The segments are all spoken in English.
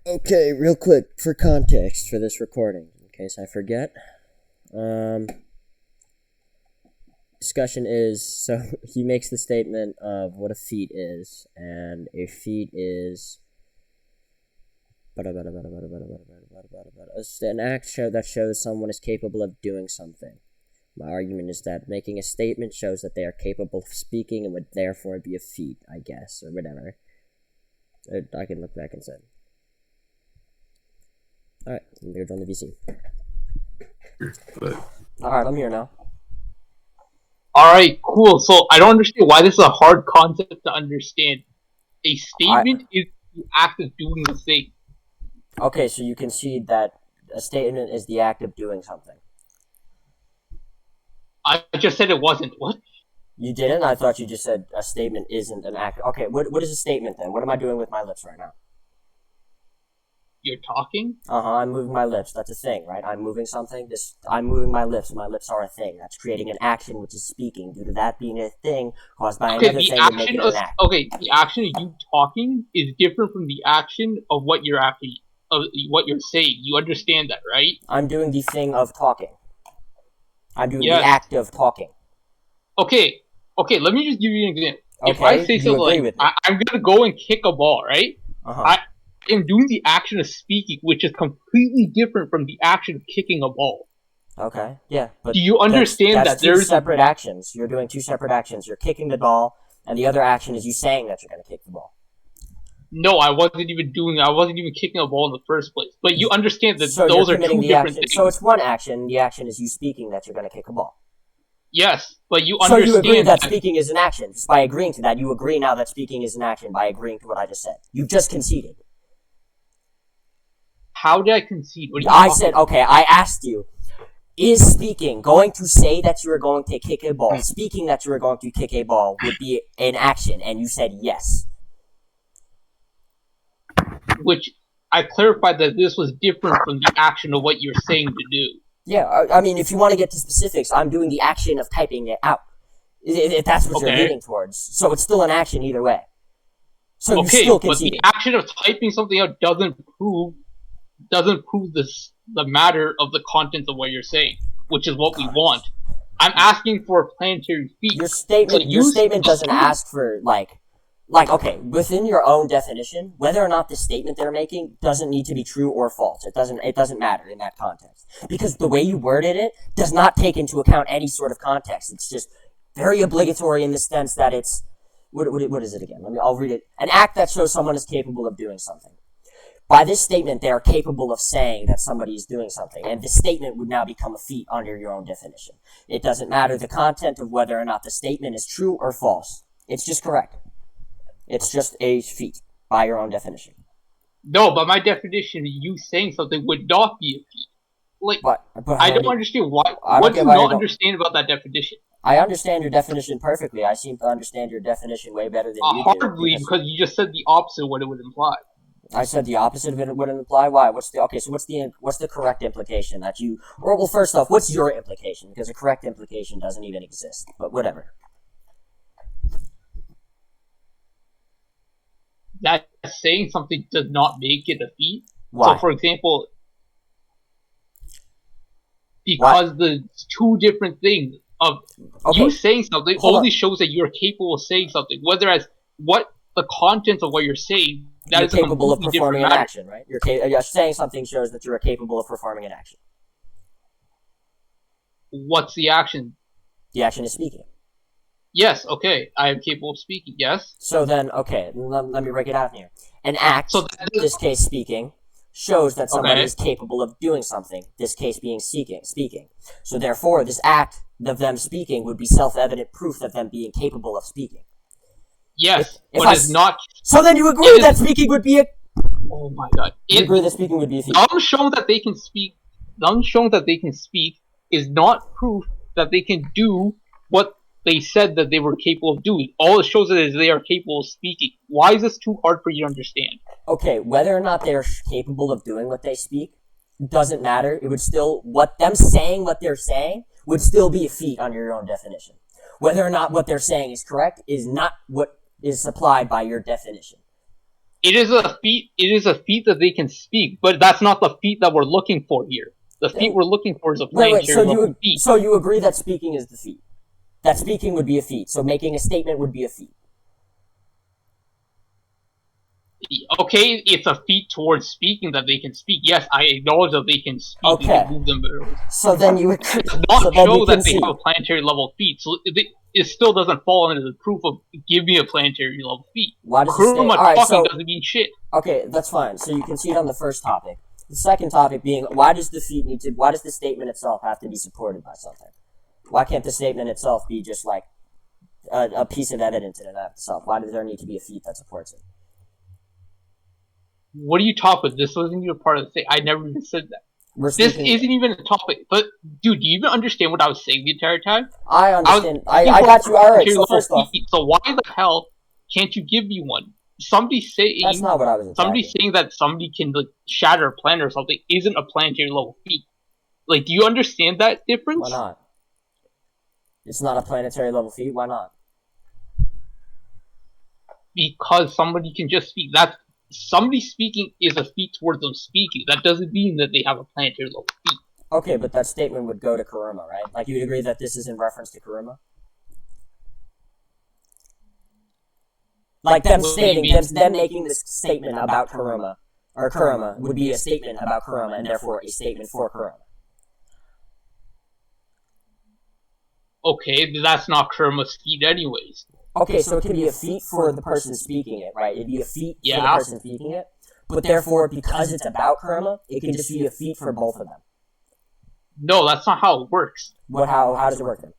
Okay, real quick, for context for this recording, in case I forget. Discussion is, so he makes the statement of what a feat is, and a feat is an act that shows someone is capable of doing something. My argument is that making a statement shows that they are capable of speaking and would therefore be a feat, I guess, or whatever. I can look back and say. Alright, you're on the VC. Alright, I'm here now. Alright, cool. So I don't understand why this is a hard concept to understand. A statement is the act of doing the thing. Okay, so you concede that a statement is the act of doing something. I just said it wasn't. What? You didn't? I thought you just said a statement isn't an act. Okay, what is a statement then? What am I doing with my lips right now? You're talking? I'm moving my lips. That's a thing, right? I'm moving something. I'm moving my lips. My lips are a thing. That's creating an action, which is speaking. Due to that being a thing caused by another thing to make it an act. Okay, the action of you talking is different from the action of what you're saying. You understand that, right? I'm doing the thing of talking. I'm doing the act of talking. Okay, let me just give you an example. Okay, if I say something like, I'm gonna go and kick a ball, right? I am doing the action of speaking, which is completely different from the action of kicking a ball. Okay, yeah. But do you understand that there's separate actions? You're doing two separate actions. You're kicking the ball, and the other action is you saying that you're gonna kick the ball. No, I wasn't even kicking a ball in the first place. But you understand that those are two different things. So it's one action. The action is you speaking that you're going to kick a ball. Yes, but you understand. So you agree that speaking is an action. Just by agreeing to that, you agree now that speaking is an action by agreeing to what I just said. You just conceded. How did I concede? I said, okay, I asked you, is speaking going to say that you are going to kick a ball? Speaking that you are going to kick a ball would be an action, and you said yes. Which I clarified that this was different from the action of what you're saying to do. Yeah, I mean, if you want to get to specifics, I'm doing the action of typing it out. If that's what you're leaning towards. So it's still an action either way. So you still conceded. But the action of typing something out doesn't prove the matter of the contents of what you're saying, which is what we want. I'm asking for a planetary feat. Your statement doesn't ask for, okay, within your own definition, whether or not the statement they're making doesn't need to be true or false. It doesn't matter in that context. Because the way you worded it does not take into account any sort of context. It's just very obligatory in the sense that it's, what is it again? I'll read it. An act that shows someone is capable of doing something. By this statement, they are capable of saying that somebody is doing something, and the statement would now become a feat under your own definition. It doesn't matter the content of whether or not the statement is true or false. It's just correct. It's just a feat, by your own definition. No, by my definition, you saying something would not be a feat. I don't understand why. What do you not understand about that definition? I understand your definition perfectly. I seem to understand your definition way better than you do. Hardly, because you just said the opposite of what it would imply. I said the opposite of it would imply? Why? What's the correct implication that you... Well, first off, what's your implication? Because a correct implication doesn't even exist. But whatever. That saying something does not make it a feat. Why? So, for example, because the two different things of you saying something only shows that you're capable of saying something. Whereas what the contents of what you're saying, that you're is capable of performing an action, right? You're saying something shows that you're capable of performing an action. What's the action? The action is speaking. Yes, okay, I am capable of speaking, yes. So then, okay, let me break it out here. An act, in this case speaking, shows that somebody is capable of doing something, this case being speaking. So therefore, this act of them speaking would be self-evident proof of them being capable of speaking. Yes, but it's not... So then you agree that speaking would be a... Oh my god. You agree that speaking would be a feat. Them showing that they can speak is not proof that they can do what they said that they were capable of doing. All it shows is they are capable of speaking. Why is this too hard for you to understand? Okay, whether or not they're capable of doing what they speak doesn't matter. It would still, them saying what they're saying would still be a feat under your own definition. Whether or not what they're saying is correct is not what is supplied by your definition. It is a feat. It is a feat that they can speak, but that's not the feat that we're looking for here. The feat we're looking for is a planetary level feat. So you agree that speaking is the feat? That speaking would be a feat. So making a statement would be a feat. Okay, it's a feat towards speaking that they can speak. Yes, I acknowledge that they can speak. Okay. They can move them. So then you agree. It does not show that they have a planetary level feat. So it still doesn't fall into the proof of give me a planetary level feat. Why does Kuruma talking doesn't mean shit. Okay, that's fine. So you concede on the first topic. The second topic being why does the statement itself have to be supported by something? Why can't the statement itself be just like a piece of evidence in and of itself? Why does there need to be a feat that supports it? What are you talking about? This wasn't even part of the thing. I never even said that. This isn't even a topic. But, dude, do you even understand what I was saying the entire time? I understand. I got you. All right, so first off. So why the hell can't you give me one? Somebody saying... That's not what I was Somebody saying that somebody can like, shatter a planet or something isn't a planetary level feat. Like, do you understand that difference? Why not? It's not a planetary level feat. Why not? Because somebody can just speak. Somebody speaking is a feat towards them speaking. That doesn't mean that they have a planetary level feat. Okay, but that statement would go to Kuruma, right? Like, you'd agree that this is in reference to Kuruma? Like, them making this statement about Kuruma, or Kuruma, would be a statement about Kuruma, and therefore a statement for Kuruma. Okay, but that's not Kuruma's feat anyways. Okay, so it can be a feat for the person speaking it, right? It'd be a feat for the person speaking it. But therefore, because it's about Kuruma, it can just be a feat for both of them. No, that's not how it works. How does it work then?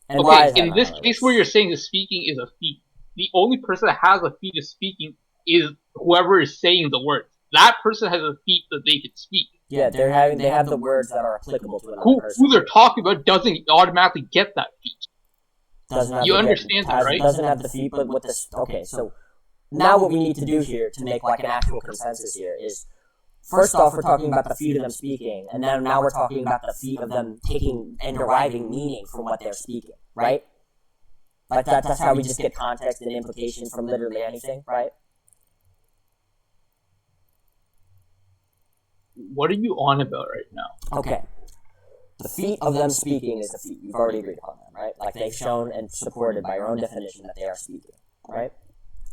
And okay, in this case where you're saying the speaking is a feat, the only person that has a feat of speaking is whoever is saying the words. That person has a feat that they can speak. Yeah, they have the words that are applicable to another person. Who they're talking about doesn't automatically get that feat. You understand that, right? Doesn't have the feat, but with this... Okay, so now what we need to do here to make like an actual consensus here is, first off, we're talking about the feat of them speaking, and then now we're talking about the feat of them taking and deriving meaning from what they're speaking, right? Like that's how we just get context and implications from literally anything, right? What are you on about right now? Okay. The feat of them speaking is the feat. You've already agreed upon that, right? Like they've shown and supported by your own definition that they are speaking, right?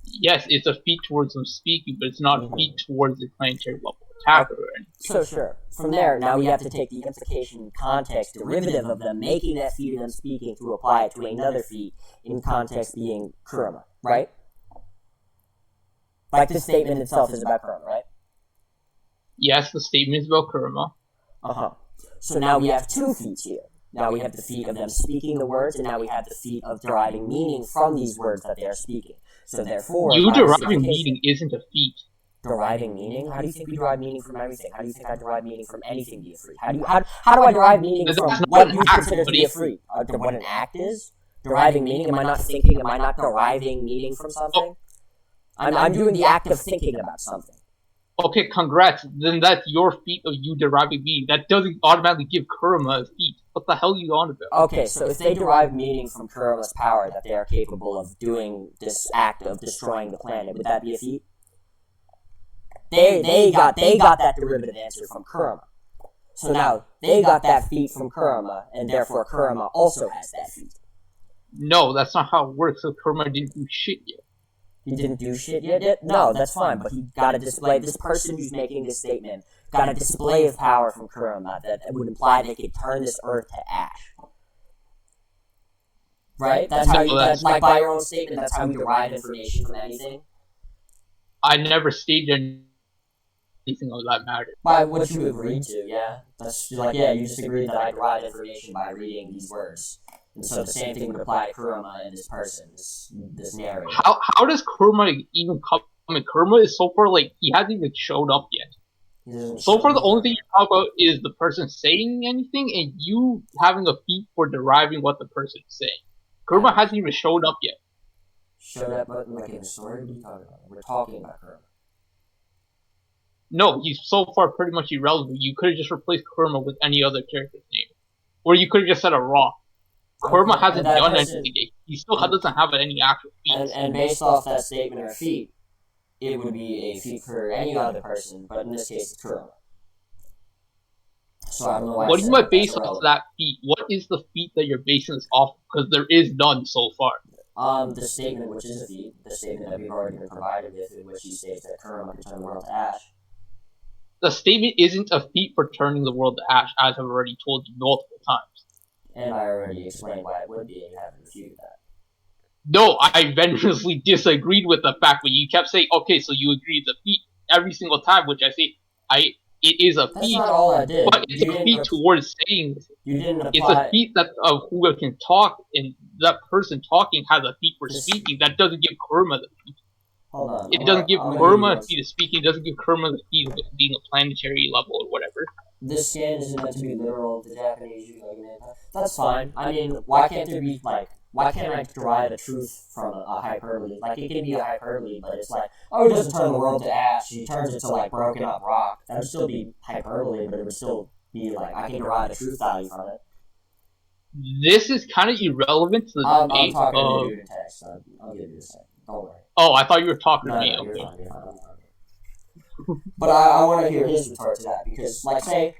Yes, it's a feat towards them speaking, but it's not a feat towards the planetary level attacker or anything. So sure. From there, now we have to take the implication, context, derivative of them making that feat of them speaking to apply it to another feat in context being Kuruma, right? Like the statement itself is about Kuruma, right? Yes, the statement is about Kuruma. Uh-huh. So now we have two feats here. Now we have the feat of them speaking the words, and now we have the feat of deriving meaning from these words that they are speaking. So therefore... You deriving meaning isn't a feat. Deriving meaning? How do you think we derive meaning from everything? How do you think I derive meaning from anything be a freak? How do I derive meaning from what you consider to be a freak? What an act is? Deriving meaning? Am I not thinking? Am I not deriving meaning from something? I'm doing the act of thinking about something. Okay, congrats. Then that's your feat of you deriving meaning. That doesn't automatically give Kuruma a feat. What the hell are you on about? Okay, so if they derive meaning from Kuruma's power, that they are capable of doing this act of destroying the planet, would that be a feat? They got that derivative answer from Kuruma. So now, they got that feat from Kuruma, and therefore Kuruma also has that feat. No, that's not how it works. So Kuruma didn't do shit yet. He didn't do shit yet? No, that's fine, but he got a display. This person who's making this statement got a display of power from Kuruma that would imply they could turn this earth to ash. Right? That's how that's like by your own statement, that's how you derive information from anything. I never stated anything of that matter. By what you agreed to, yeah. That's like, yeah, you just agreed that I derive information by reading these words. And so the same thing would apply to Kuruma and this person, this narrator. How does Kuruma even come? I mean, Kuruma is so far, like, he hasn't even showed up yet. So far, the only thing you talk about is the person saying anything and you having a feat for deriving what the person is saying. Kuruma hasn't even showed up yet. Showed up, but like in a story? What are you talking about? We're talking about Kuruma. No, he's so far pretty much irrelevant. You could have just replaced Kuruma with any other character's name. Or you could have just said a rock. Kuruma hasn't done anything yet. He still doesn't have any actual feats. And based off that statement or feat, it would be a feat for any other person, but in this case, it's Kurama. So I don't know why. What do you might base off that feat? What is the feat that you're basing this off? Because there is none so far. The statement, which is a feat, the statement that we've already been provided with, in which he states that Kurama can turn the world to ash. The statement isn't a feat for turning the world to ash, as I've already told you multiple times. And I already explained why it would be, and you haven't refuted that. No, I vigorously disagreed with the fact, but you kept saying, okay, so you agree it's a feat every single time, which I say, it is a feat. That's not all I did. But it's a feat towards saying you didn't apply. It's a feat that of who can talk, and that person talking has a feat for speaking. That doesn't give Kurama the feat. Hold on. It doesn't give Kurama a feat of speaking. It doesn't give Kurama the feat of being a planetary level or whatever. This skin isn't meant to be literal. The Japanese use that's fine. I mean, why can't there be why can't I derive a truth from a hyperbole? Like, it can be a hyperbole, but it's like, oh, he doesn't turn the world to ash. He turns it to, like, broken up rock. That would still be hyperbole, but it would still be, like, I can derive a truth value from it. This is kind of irrelevant to the debate. I'm talking to you in text. I'll give you a second. Don't worry. Oh, I thought you were talking to me. No, okay. You're fine. But I want to hear his retort to that, because, like, say,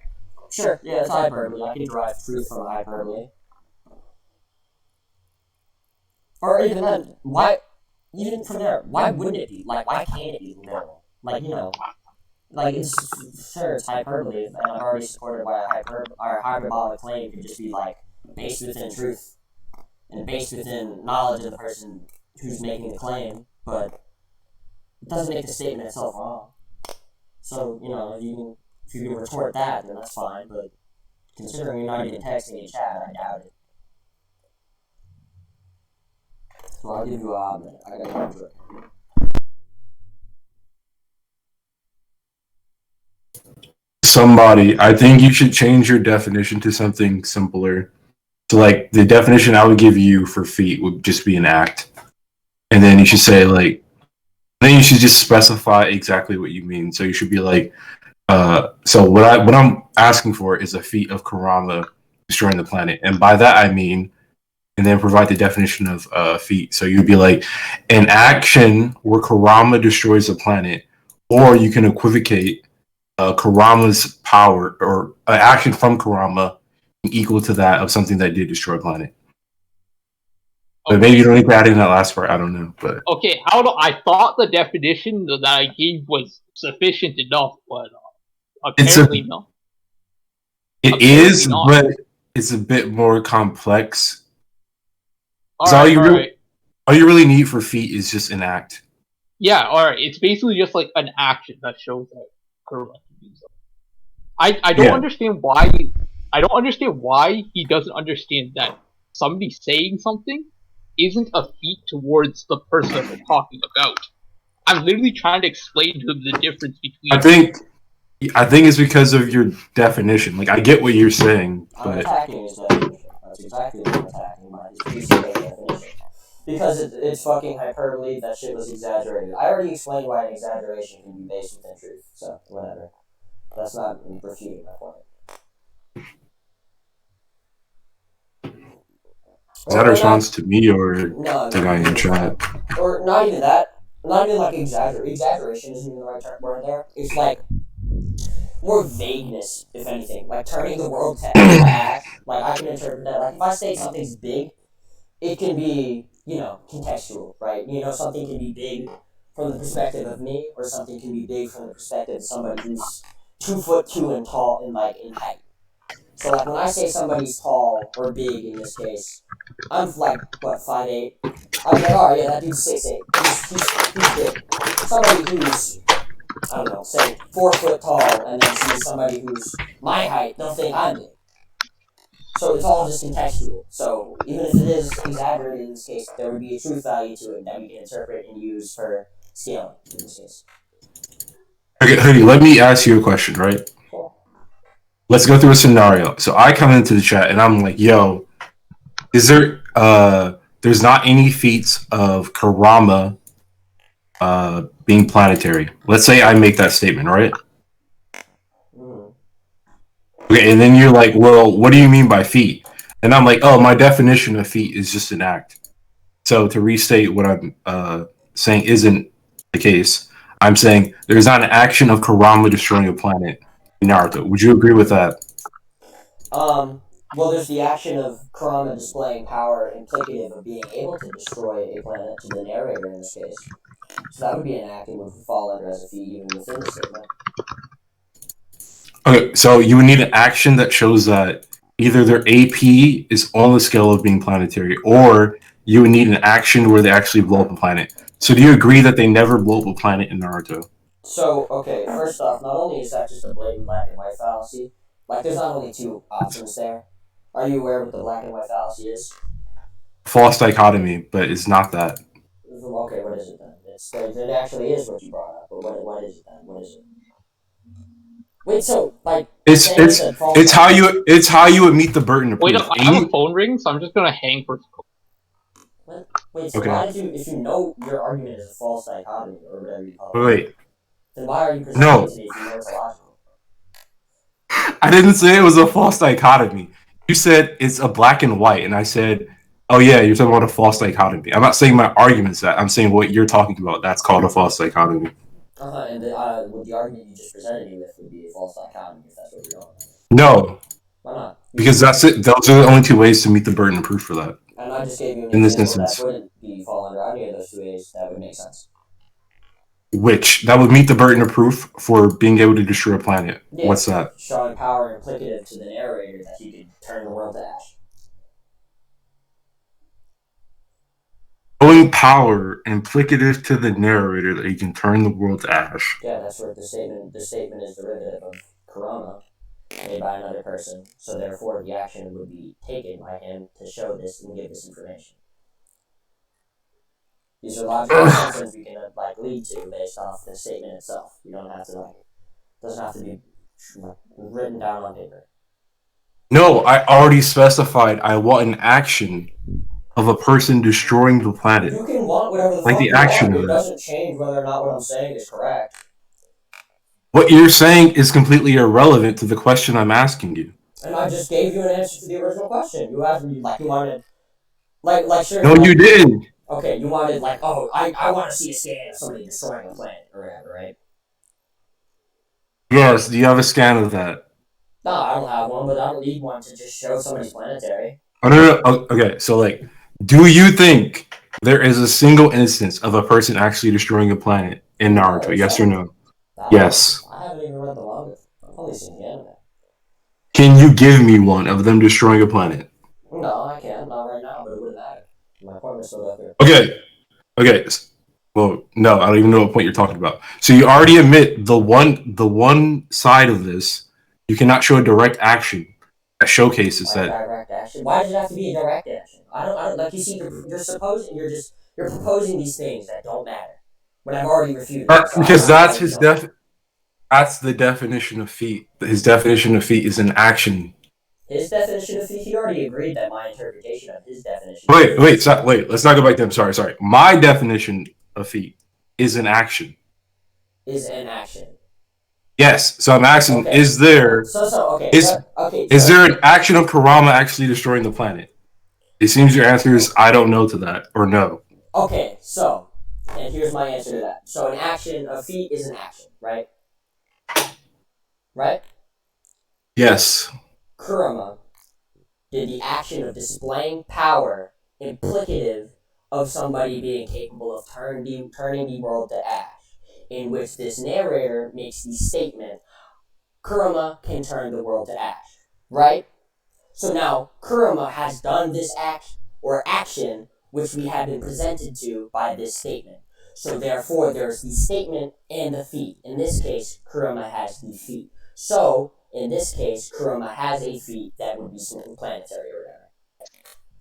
sure, yeah, it's hyperbole. I can derive truth from a hyperbole. Or even then, even from there, why wouldn't it be? Like, why can't it be literal? Like, you know, like, it's hyperbole, and I'm already supported by a hyperbolic claim could just be, like, based within truth, and based within knowledge of the person who's making the claim, but it doesn't make the statement itself wrong. So, you know, if you can retort that, then that's fine, but considering you're not even texting in chat, I doubt it. So I'll give you a minute. I gotta go Somebody, I think you should change your definition to something simpler. So, like, the definition I would give you for feat would just be an act. And then you should say, like, then you should just specify exactly what you mean. So you should be like, so what I'm asking for is a feat of Kurama destroying the planet. And by that I mean, and then provide the definition of feat. So you'd be like, an action where Kurama destroys a planet, or you can equivocate Kurama's power, or an action from Kurama equal to that of something that did destroy a planet. Okay. But maybe you don't need to add in that last part. I don't know. But okay, I thought the definition that I gave was sufficient enough, but apparently no. It is, but it's a bit more complex. All you really need for feat is just an act. Yeah, alright. It's basically just like an action that shows that Kurama can do something. I don't understand why he doesn't understand that somebody saying something isn't a feat towards the person that they're talking about. I'm literally trying to explain to him the difference between. I think it's because of your definition. Like, I get what you're saying, but I'm attacking his definition. That's exactly what I'm attacking. His definition. Because it's fucking hyperbole. That shit was exaggerated. I already explained why an exaggeration can be based within truth. So whatever. That's not refuting my point. Is that a response to me or the guy in chat? Or not even that. Not even like exaggeration isn't even the right word there. It's like more vagueness, if anything. Like turning the world to ash. Like, I can interpret that. Like, if I say something's big, it can be, you know, contextual, right? You know, something can be big from the perspective of me, or something can be big from the perspective of somebody who's 2'2" and tall in height. So, like, when I say somebody's tall or big in this case, I'm like, what, 5'8"? I'm like, oh yeah, that dude's 6'8". He's big. Somebody who's, I don't know, say 4 foot tall, and then see somebody who's my height, they'll think I'm big. So it's all just contextual. So even if it is exaggerated in this case, there would be a truth value to it that we can interpret and use for scaling in this case. Okay, Hoodie, let me ask you a question, right? Cool. Let's go through a scenario. So I come into the chat and I'm like, yo, is there there's not any feats of Kurama being planetary. Let's say I make that statement, right? Okay, and then you're like, well, what do you mean by feat? And I'm like, oh, my definition of feat is just an act. So to restate what I'm saying isn't the case, I'm saying there's not an action of Kurama destroying a planet in Naruto. Would you agree with that? Well, there's the action of Kurama displaying power implicative of being able to destroy a planet to the narrator in this case. So that would be an act and would fall under as a feat even within the statement. Okay, so you would need an action that shows that either their AP is on the scale of being planetary, or you would need an action where they actually blow up a planet. So do you agree that they never blow up a planet in Naruto? So, okay, first off, not only is that just a blatant black and white fallacy, like, there's not only two options there. Are you aware what the black and white fallacy is? False dichotomy, but it's not that. Okay, what is it then? It actually is what you brought up, but what is it then? What is it? Wait, so like it's how you would meet the burden of proof. Wait, I have a phone ring, so I'm just gonna hang for. Wait, so why did you, if you know your argument is a false dichotomy or whatever you call it? Wait. Then why are you presenting it to me if you know it's illogical? I didn't say it was a false dichotomy. You said it's a black and white, and I said, oh yeah, you're talking about a false dichotomy. I'm not saying my argument's that. I'm saying what you're talking about. That's called a false dichotomy. And the argument you just presented me with would be a false dichotomy if that's what you're going with. No. Why not? Because that's it. Those are the only two ways to meet the burden of proof for that. And I just gave you an example that wouldn't fall under any of those two ways. That would make sense. Which? That would meet the burden of proof for being able to destroy a planet. Yeah, what's that? Showing power implicative to the narrator that he could turn the world to ash. Showing power implicative to the narrator that he can turn the world to ash. Yeah, that's where the statement is derivative of Kurama, made by another person. So therefore, the action would be taken by him to show this and give this information. These are logical assumptions we can lead to based off the statement itself. You don't have to doesn't have to be written down on paper. No, I already specified I want an action of a person destroying the planet. You can want whatever the fuck the action you want. It doesn't change whether or not what I'm saying is correct. What you're saying is completely irrelevant to the question I'm asking you. And I just gave you an answer to the original question. You asked me you wanted sure. No, you didn't. Okay, you wanted I want to see a scan of somebody destroying a planet or whatever, right? Yes. Do you have a scan of that? No, I don't have one, but I don't need one to just show somebody's planetary. Oh no. Okay, so do you think there is a single instance of a person actually destroying a planet in Naruto? Yes or no? Yes. I haven't even read the manga. I've only seen the anime. Can you give me one of them destroying a planet? No, I can't. Not right now, but it wouldn't matter. My point is still up there. Okay. Well, no, I don't even know what point you're talking about. So you already admit the one side of this, you cannot show a direct action that showcases that. Direct action. Why does it have to be a direct action? I don't like you see. You're proposing these things that don't matter. When I've already refuted. Because that's that's the definition of feat. His definition of feat is an action. His definition of feat, he already agreed that my interpretation of his definition. Wait, let's not go back to him. Sorry. My definition of feat is an action. Is an action. Yes, so I'm asking, is there is there an action of Kurama actually destroying the planet? It seems your answer is I don't know to that, or no. Okay, so, and here's my answer to that. So an action, a feat is an action, right? Right? Yes. Kurama did the action of displaying power implicative of somebody being capable of turning the world to ash, in which this narrator makes the statement, Kurama can turn the world to ash, right? So now, Kurama has done this action which we have been presented to by this statement. So therefore, there's the statement and the feat. In this case, Kurama has the feat. So, in this case, Kurama has a feat that would be planetary or whatever.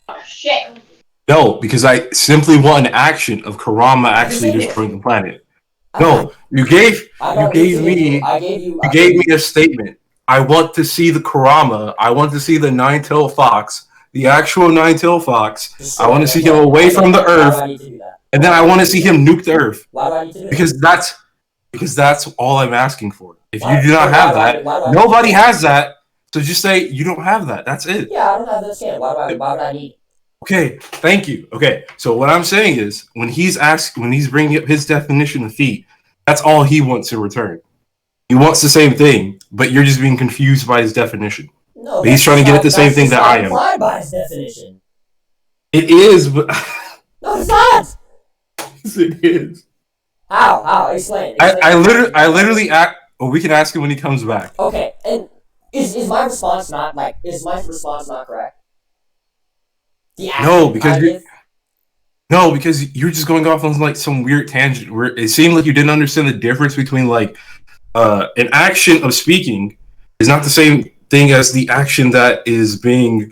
Oh, shit. No, because I simply want an action of Kurama actually destroying the planet. No, you gave me a statement. I want to see the Kurama. I want to see the nine-tailed fox, the actual nine-tailed fox. I want to see him away from the Earth, and then I want to see him nuke the Earth. Why do I need to do that? Because that's all I'm asking for. If you do not have that, nobody has that. So just say you don't have that. That's it. Yeah, I don't have this scan. Why would I need it? Okay, thank you. Okay, so what I'm saying is when he's bringing up his definition of feat, That's all he wants in return. He wants the same thing, but you're just being confused by his definition. No, he's trying to get at the same thing that I am. That's not implied by his definition. It is, but... No, it's not! Yes, it is. How? Explain. I literally act... Well, we can ask him when he comes back. Okay, and is my response not correct? No, because you're just going off on like some weird tangent where it seemed like you didn't understand the difference between like an action of speaking is not the same thing as the action that is being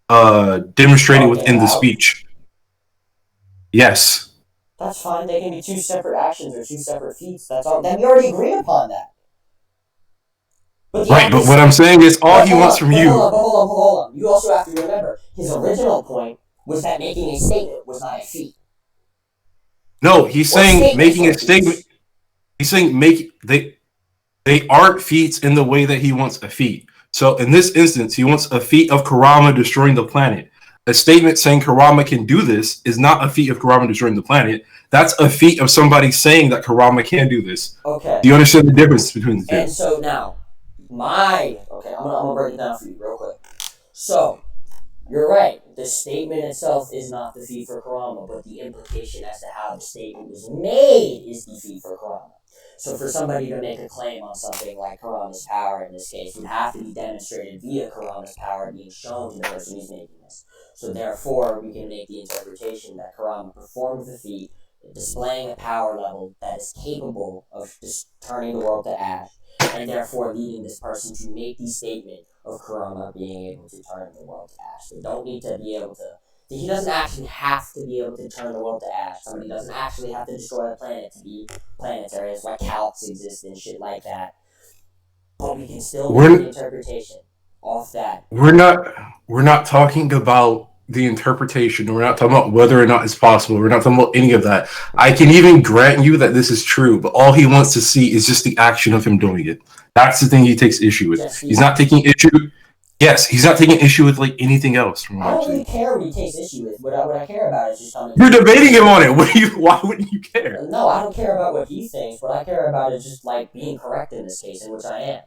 demonstrated within the speech. Yes. That's fine. They can be two separate actions or two separate feats. That's all. Then we already agreed upon that. But what I'm saying is all he wants from you... Hold on. You also have to remember, his original point was that making a statement was not a feat. No, he's saying making a statement... He's saying they aren't feats in the way that he wants a feat. So in this instance, he wants a feat of Kurama destroying the planet. A statement saying Kurama can do this is not a feat of Kurama destroying the planet. That's a feat of somebody saying that Kurama can do this. Okay. Do you understand the difference between the two? And so now, I'm gonna break it down for you real quick. So, you're right. The statement itself is not the feat for Kurama, but the implication as to how the statement was made is the feat for Kurama. So for somebody to make a claim on something like Kurama's power in this case, it would have to be demonstrated via Kurama's power being shown to the person who's making this. So therefore, we can make the interpretation that Kurama performed the feat, displaying a power level that is capable of just turning the world to ash, and therefore leading this person to make the statement of Kurama being able to turn the world to ash. They don't need to be able to... He doesn't actually have to be able to turn the world to ash. Somebody doesn't actually have to destroy a planet to be planetary. It's why calcs exist and shit like that. But we can still make the interpretation off that. We're not talking about the interpretation. We're not talking about whether or not it's possible. We're not talking about any of that. I can even grant you that this is true, but all he wants to see is just the action of him doing it. That's the thing he takes issue with. Yes, he's not taking issue... Yes, he's not taking issue with like anything else. I don't really care what he takes issue with. What I care about is just how you're debating him on it. Why wouldn't you care? No, I don't care about what he thinks. What I care about is just like being correct in this case, in which I am.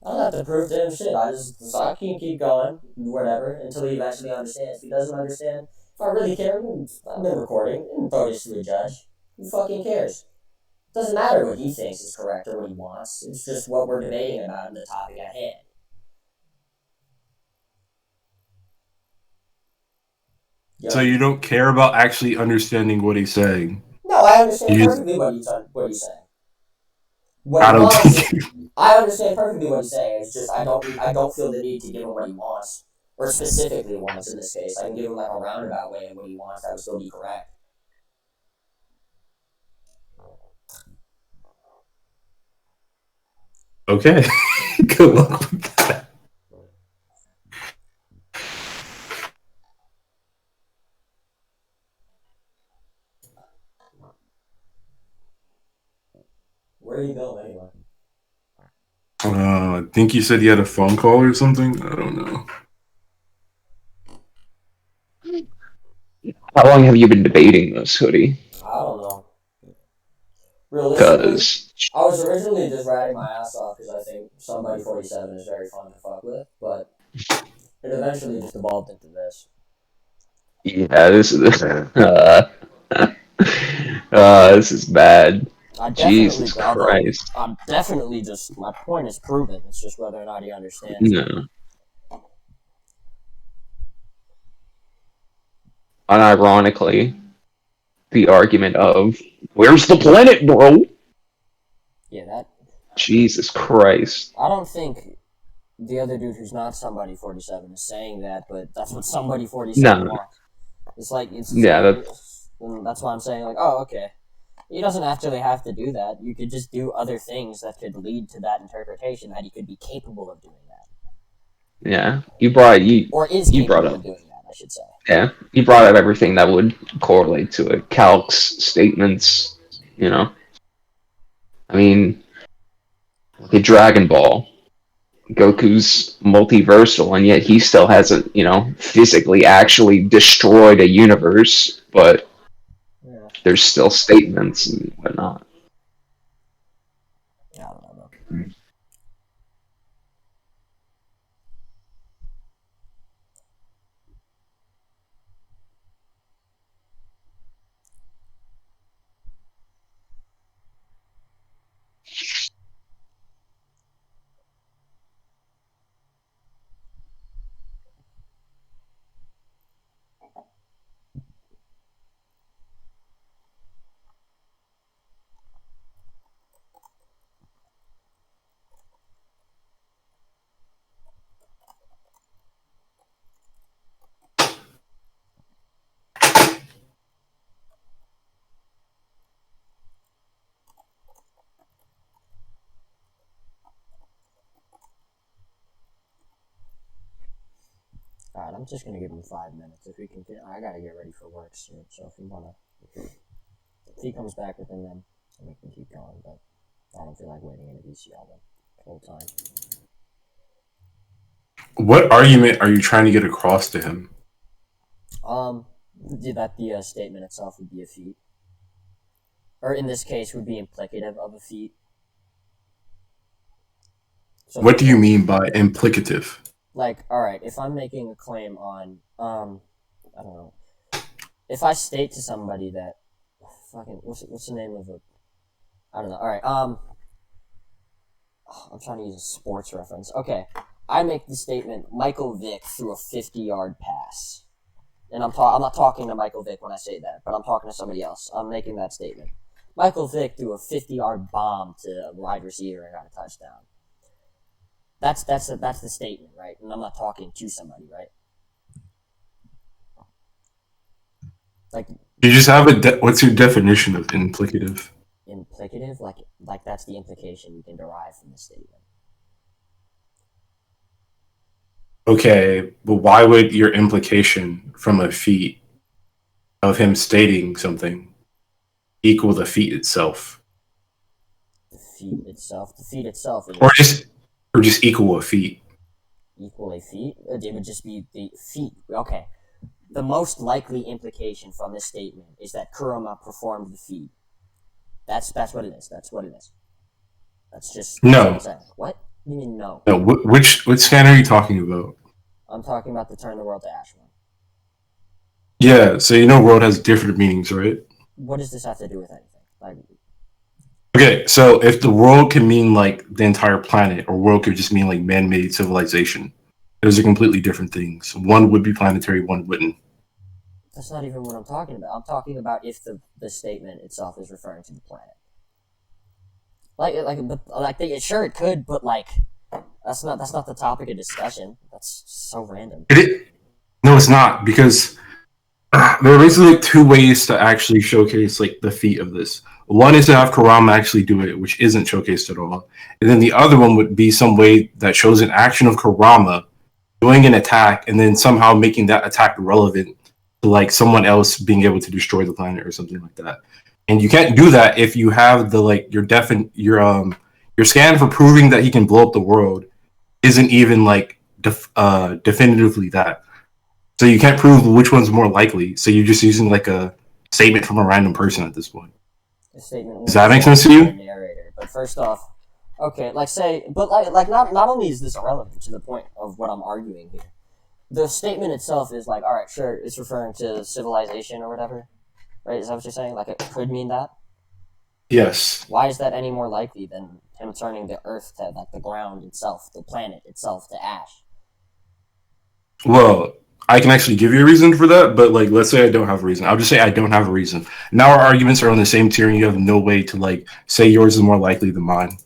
I don't have to prove to him shit. I can keep going, whatever, until he eventually understands. If he doesn't understand, if I really care, I've been recording and throw this to a judge. Who fucking cares? It doesn't matter what he thinks is correct or what he wants. It's just what we're debating about in the topic at hand. So you don't care about actually understanding what he's saying? No, I understand perfectly what he's saying. I understand perfectly what he's saying. It's just I don't feel the need to give him what he wants, or specifically wants in this case. I can give him like a roundabout way of what he wants that would still be correct. Okay. Good luck with that. Where are you going anyway? I think you said you had a phone call or something. I don't know. How long have you been debating this, Hoodie? I don't know. Realistically, I was originally just ratting my ass off because I think somebody47 is very fun to fuck with, but it eventually just evolved into this. Yeah, this is bad. Jesus Christ. I'm definitely just, my point is proven. It's just whether or not he understands. No. Unironically, the argument of, where's the planet, bro? Yeah, that... Jesus Christ. I don't think the other dude who's not somebody47 is saying that, but that's what somebody47 wants. It's like, that's why I'm saying, like, oh, okay. He doesn't actually have to do that. You could just do other things that could lead to that interpretation, that he could be capable of doing that. Yeah, you brought up of doing that, I should say. Yeah, you brought up everything that would correlate to it. Calcs, statements, you know. I mean, look at Dragon Ball. Goku's multiversal, and yet he still hasn't, physically actually destroyed a universe, but there's still statements and whatnot. Yeah, I don't know. Alright, I'm just gonna give him 5 minutes. If we can get, I gotta get ready for work soon, so if he comes back within then we can keep going, but I don't feel like waiting in a VCL the whole time. What argument are you trying to get across to him? That the statement itself would be a feat. Or in this case, would be implicative of a feat. So what do you mean by implicative? Like, alright, if I'm making a claim on, I don't know, if I state to somebody that, fucking, what's the name of it? I don't know, alright, I'm trying to use a sports reference. Okay, I make the statement, Michael Vick threw a 50-yard pass. And I'm not talking to Michael Vick when I say that, but I'm talking to somebody else. I'm making that statement. Michael Vick threw a 50-yard bomb to a wide receiver and got a touchdown. That's the statement, right? And I'm not talking to somebody, right? Like, you just have what's your definition of implicative? Implicative, like that's the implication you can derive from the statement. Okay, but why would your implication from a feat of him stating something equal the feat itself? The feat itself is or just equal a feat. Equal a feat? It would just be the feat. Okay. The most likely implication from this statement is that Kurama performed the feat. That's what it is. That's what it is. That's just no. What? You mean no? No. Which scan are you talking about? I'm talking about the turn the world to ash one. Yeah. So world has different meanings, right? What does this have to do with anything? Like. Okay, so if the world can mean like the entire planet, or world could just mean like man-made civilization, those are completely different things. One would be planetary, one wouldn't. That's not even what I'm talking about. I'm talking about if the statement itself is referring to the planet. Sure it could, but like that's not the topic of discussion. That's so random. No, it's not, because there are basically like two ways to actually showcase like the feat of this. One is to have Kurama actually do it, which isn't showcased at all. And then the other one would be some way that shows an action of Kurama doing an attack and then somehow making that attack relevant to like someone else being able to destroy the planet or something like that. And you can't do that if you have the like your scan for proving that he can blow up the world isn't even like definitively that. So you can't prove which one's more likely. So you're just using like a statement from a random person at this point. Does that make sense to you? Narrator. But first off, okay, not only is this irrelevant to the point of what I'm arguing here, the statement itself is like, all right, sure, it's referring to civilization or whatever, right? Is that what you're saying? Like, it could mean that? Yes. Why is that any more likely than him turning the Earth to, like, the ground itself, the planet itself, to ash? Well, I can actually give you a reason for that, but like, let's say I don't have a reason. I'll just say I don't have a reason. Now our arguments are on the same tier, and you have no way to like say yours is more likely than mine.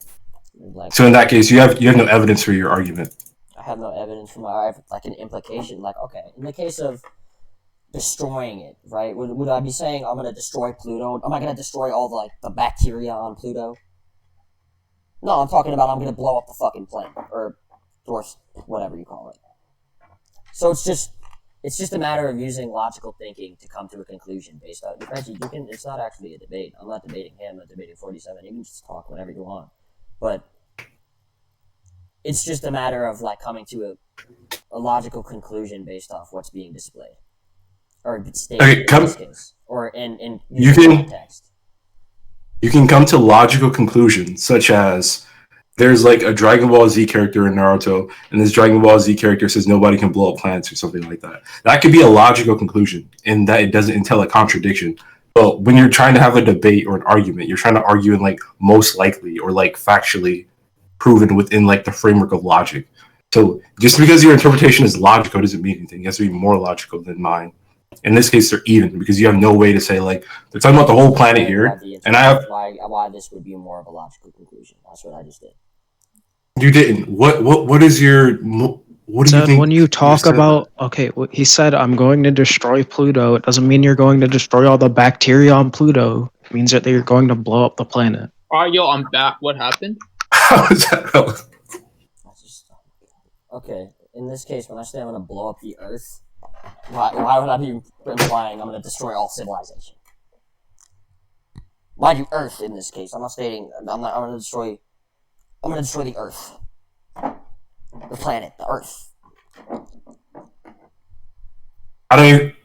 Like, so in that case, you have no evidence for your argument. I have no evidence for I have like an implication. Like, okay, in the case of destroying it, right? Would I be saying I'm gonna destroy Pluto? Am I gonna destroy all the bacteria on Pluto? No, I'm talking about I'm gonna blow up the fucking planet or whatever you call it. So it's just a matter of using logical thinking to come to a conclusion based on. It's not actually a debate. I'm not debating him. I'm debating 47. You can just talk whenever you want, but it's just a matter of like coming to a logical conclusion based off what's being displayed or stated in this case. or in context. You can come to logical conclusions, such as there's like a Dragon Ball Z character in Naruto, and this Dragon Ball Z character says nobody can blow up planets or something like that. That could be a logical conclusion, in that it doesn't entail a contradiction. But when you're trying to have a debate or an argument, you're trying to argue in like most likely or like factually proven within like the framework of logic. So just because your interpretation is logical doesn't mean anything. It has to be more logical than mine. In this case, they're even because you have no way to say like they're talking about the whole planet here, and I have why this would be more of a logical conclusion. That's what I just did. You didn't. What is your what do you think? When you talk about he said I'm going to destroy Pluto. It doesn't mean you're going to destroy all the bacteria on Pluto. It means that you're going to blow up the planet. Alright, yo, I'm back. What happened? How is that? Okay, in this case, when I say I'm going to blow up the Earth, why would I be implying I'm going to destroy all civilization? Mind you, Earth in this case. I'm not stating I'm going to destroy the Earth. The planet, the Earth.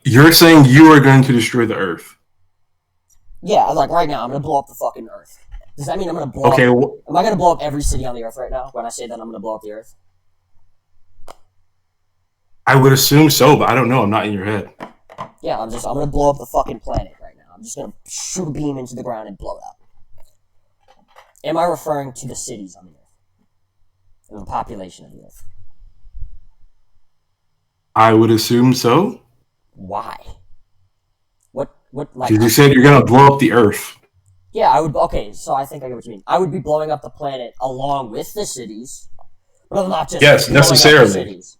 You're saying you are going to destroy the Earth? Yeah, like right now, I'm going to blow up the fucking Earth. Does that mean I'm going to blow up... Am I going to blow up every city on the Earth right now when I say that I'm going to blow up the Earth? I would assume so, but I don't know. I'm not in your head. Yeah, I'm going to blow up the fucking planet right now. I'm just going to shoot a beam into the ground and blow it up. Am I referring to the cities on the Earth? And the population of the Earth? I would assume so. Why? What, like... Because you said you're going to blow up the Earth. Yeah, I would... Okay, so I think I get what you mean. I would be blowing up the planet along with the cities. But I'm not just... Yes, necessarily. Up the cities.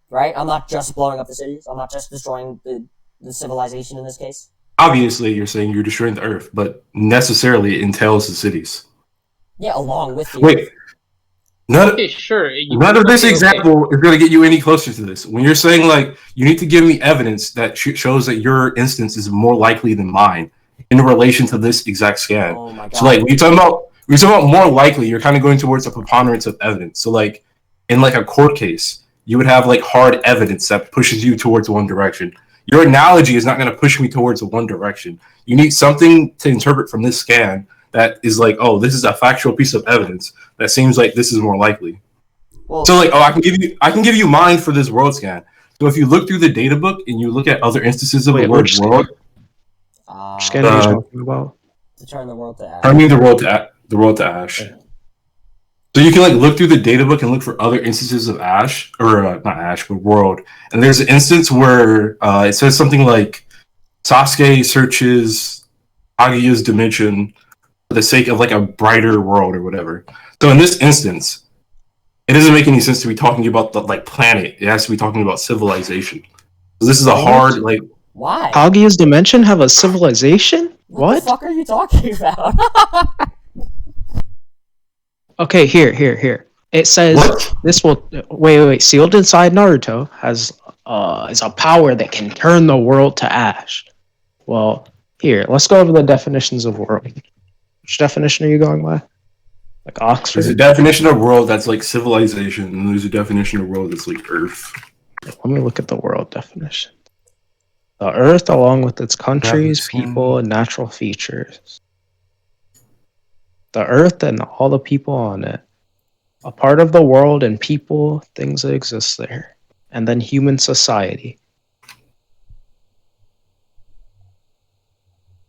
Right? I'm not just blowing up the cities. I'm not just destroying the civilization in this case. Obviously, you're saying you're destroying the Earth, but necessarily it entails the cities. Yeah, along with the Wait. None of this example is going to get you any closer to this. When you're saying, like, you need to give me evidence that shows that your instance is more likely than mine in relation to this exact scan. Oh my God. So, like, when you're talking about more likely, you're kind of going towards a preponderance of evidence. So, like, in, like, a court case, you would have like hard evidence that pushes you towards one direction. Your analogy is not going to push me towards one direction. You need something to interpret from this scan that is like, oh, this is a factual piece of evidence that seems like this is more likely. Well, so like, oh, I can give you mine for this world scan. So if you look through the data book and you look at other instances of the word world, scan are you talking about? To turn the world to ash. I mean the world to ash. Okay. So you can like look through the data book and look for other instances of ash, or not ash, but world. And there's an instance where it says something like Sasuke searches Kaguya's dimension for the sake of like a brighter world or whatever. So in this instance, it doesn't make any sense to be talking about the like planet. It has to be talking about civilization. So this is a hard like. Why? Kaguya's dimension have a civilization? What the fuck are you talking about? Okay, here. It says this will wait. Sealed inside Naruto is a power that can turn the world to ash. Well, here, let's go over the definitions of world. Which definition are you going by? Like Oxford? There's a definition of world that's like civilization, and there's a definition of world that's like Earth. Let me look at the world definition. The Earth, along with its countries, people, and natural features. The Earth and all the people on it. A part of the world and people, things that exist there. And then human society.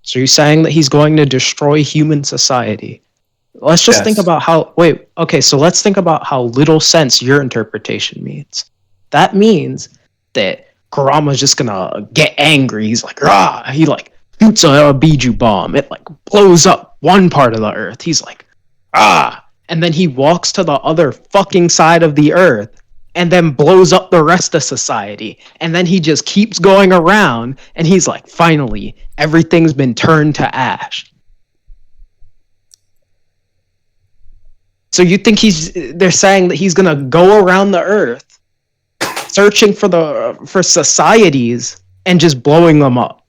So you're saying that he's going to destroy human society. Let's just think about so let's think about how little sense your interpretation means. That means that Kurama's just gonna get angry. He's like, rah! He like shoots a Biju bomb. It like blows up one part of the Earth. He's like, ah! And then he walks to the other fucking side of the Earth and then blows up the rest of society. And then he just keeps going around and he's like, finally, everything's been turned to ash. So you think they're saying that he's gonna go around the Earth searching for societies and just blowing them up?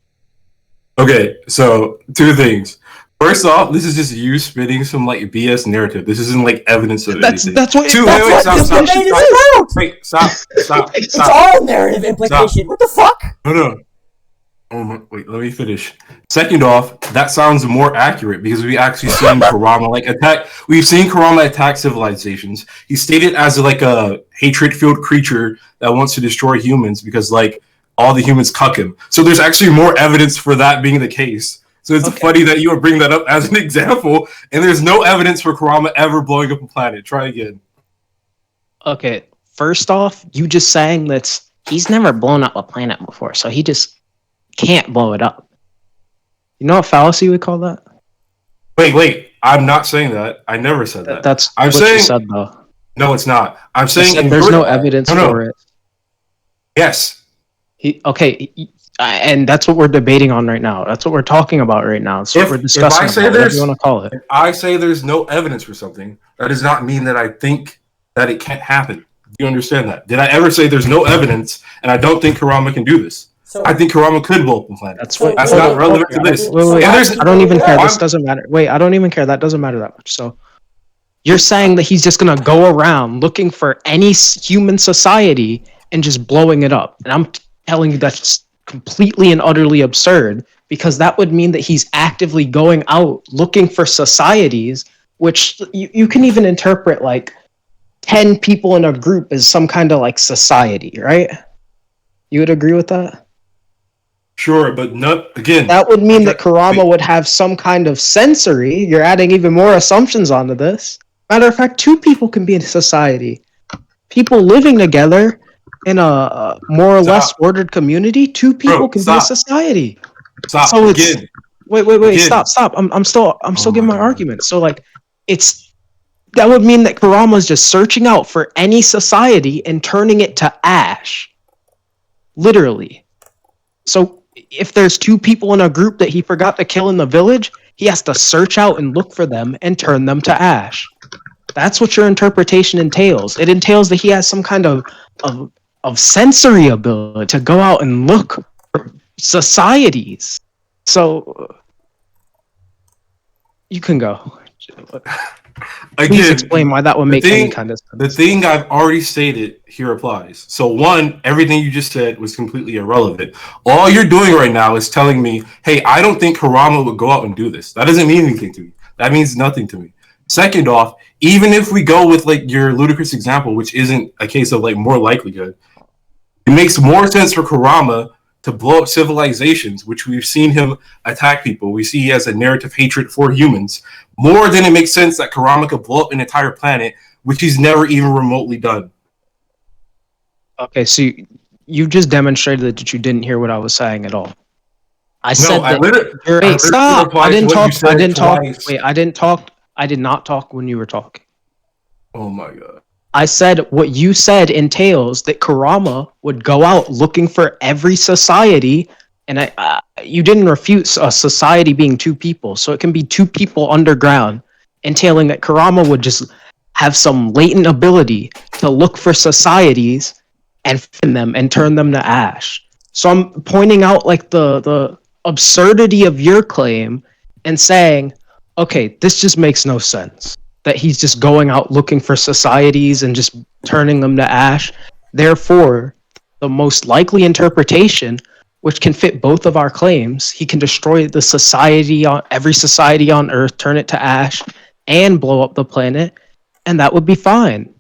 Okay, so two things. First off, this is just you spitting some like BS narrative. This isn't like evidence of anything. That's what. Stop. It's all narrative implication. Stop. What the fuck? No. Wait, let me finish. Second off, that sounds more accurate because we actually seen Kurama attack. We've seen Kurama attack civilizations. He's stated as like a hatred-filled creature that wants to destroy humans because like all the humans cuck him. So there's actually more evidence for that being the case. So it's funny that you would bring that up as an example, and there's no evidence for Kurama ever blowing up a planet. Try again. Okay, first off, you just saying that he's never blown up a planet before, so he just can't blow it up. You know what fallacy we call that? Wait. I'm not saying that. I never said that. That's I'm what saying, you said, though. No, it's not. I'm saying there's no evidence for it. Yes. And that's what we're debating on right now. That's what we're talking about right now. That's what we're discussing. Whatever you want to call it. If I say there's no evidence for something, that does not mean that I think that it can't happen. Do you understand that? Did I ever say there's no evidence and I don't think Kurama can do this? So, I think Kurama could blow up the planet. That's not relevant to this. Wait, I don't even care. This doesn't matter. Wait, I don't even care. That doesn't matter that much. So you're saying that he's just going to go around looking for any human society and just blowing it up. And I'm telling you that's completely and utterly absurd, because that would mean that he's actively going out looking for societies, which you can even interpret like 10 people in a group as some kind of like society, right? You would agree with that? Sure, but not again. That would mean that Kurama would have some kind of sensory. You're adding even more assumptions onto this. Matter of fact, 2 people can be in a society. People living together in a more or less ordered community, 2 people can be a society. Stop. So it's wait. Stop. I'm still giving my argument. So like, that would mean that Kurama's just searching out for any society and turning it to ash. Literally. So if there's 2 people in a group that he forgot to kill in the village, he has to search out and look for them and turn them to ash. That's what your interpretation entails. It entails that he has some kind of sensory ability to go out and look for societies. So you can go. Please explain why that would make any kind of sense. The thing I've already stated here applies. So 1, everything you just said was completely irrelevant. All you're doing right now is telling me, hey, I don't think Kurama would go out and do this. That doesn't mean anything to me. That means nothing to me. Second off, even if we go with like your ludicrous example, which isn't a case of like more likelihood, it makes more sense for Kurama to blow up civilizations, which we've seen him attack people. We see he has a narrative hatred for humans, more than it makes sense that Kurama could blow up an entire planet, which he's never even remotely done. Okay, so you just demonstrated that you didn't hear what I was saying at all. I did not talk when you were talking. Oh my god. I said what you said entails that Kurama would go out looking for every society, and you didn't refute a society being 2 people, so it can be 2 people underground, entailing that Kurama would just have some latent ability to look for societies and find them and turn them to ash. So I'm pointing out like the absurdity of your claim and saying, okay, this just makes no sense. That he's just going out looking for societies and just turning them to ash. Therefore, the most likely interpretation, which can fit both of our claims, he can destroy the society on every society on Earth, turn it to ash, and blow up the planet, and that would be fine.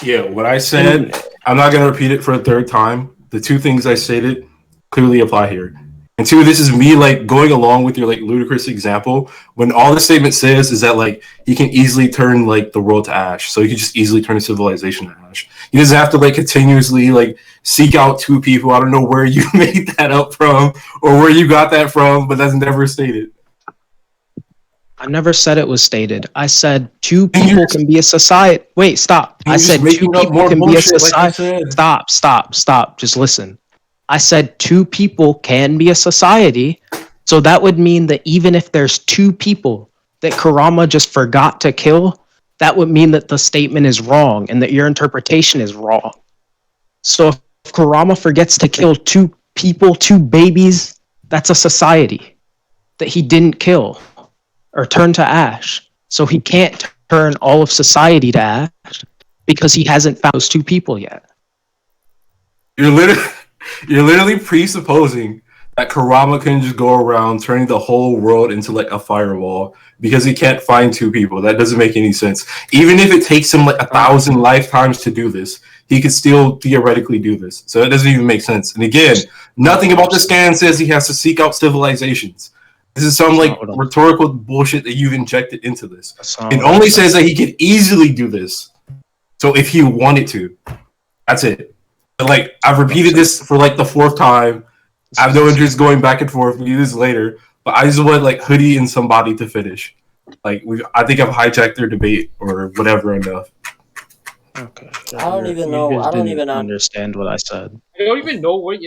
Yeah, what I said, I'm not going to repeat it for a 3rd time. The 2 things I stated clearly apply here. And 2, this is me like going along with your like ludicrous example when all the statement says is that like he can easily turn like the world to ash. So he can just easily turn a civilization to ash. He doesn't have to like continuously like seek out 2 people. I don't know where you made that up from or where you got that from, but that's never stated. I never said it was stated. I said 2 people can be a society. Wait, stop. I said 2 people can be a society. Stop. Just listen. I said 2 people can be a society, so that would mean that even if there's 2 people that Kurama just forgot to kill, that would mean that the statement is wrong and that your interpretation is wrong. So if Kurama forgets to kill 2 people, 2 babies, that's a society that he didn't kill or turn to ash. So he can't turn all of society to ash because he hasn't found those 2 people yet. You're literally presupposing that Kurama can just go around turning the whole world into like a firewall because he can't find two people. That doesn't make any sense. Even if it takes him like 1,000 lifetimes to do this, he could still theoretically do this. So it doesn't even make sense. And again, nothing about the scan says he has to seek out civilizations. This is some like rhetorical bullshit that you've injected into this. It only says that he could easily do this. So if he wanted to, that's it. But, like, I've repeated this for like the 4th time. I have no interest going back and forth. We do this later, but I just want like Hoodie and somebody to finish. Like I think I've hijacked their debate or whatever enough. Okay. I don't even know. I don't even understand what I said. I don't even know what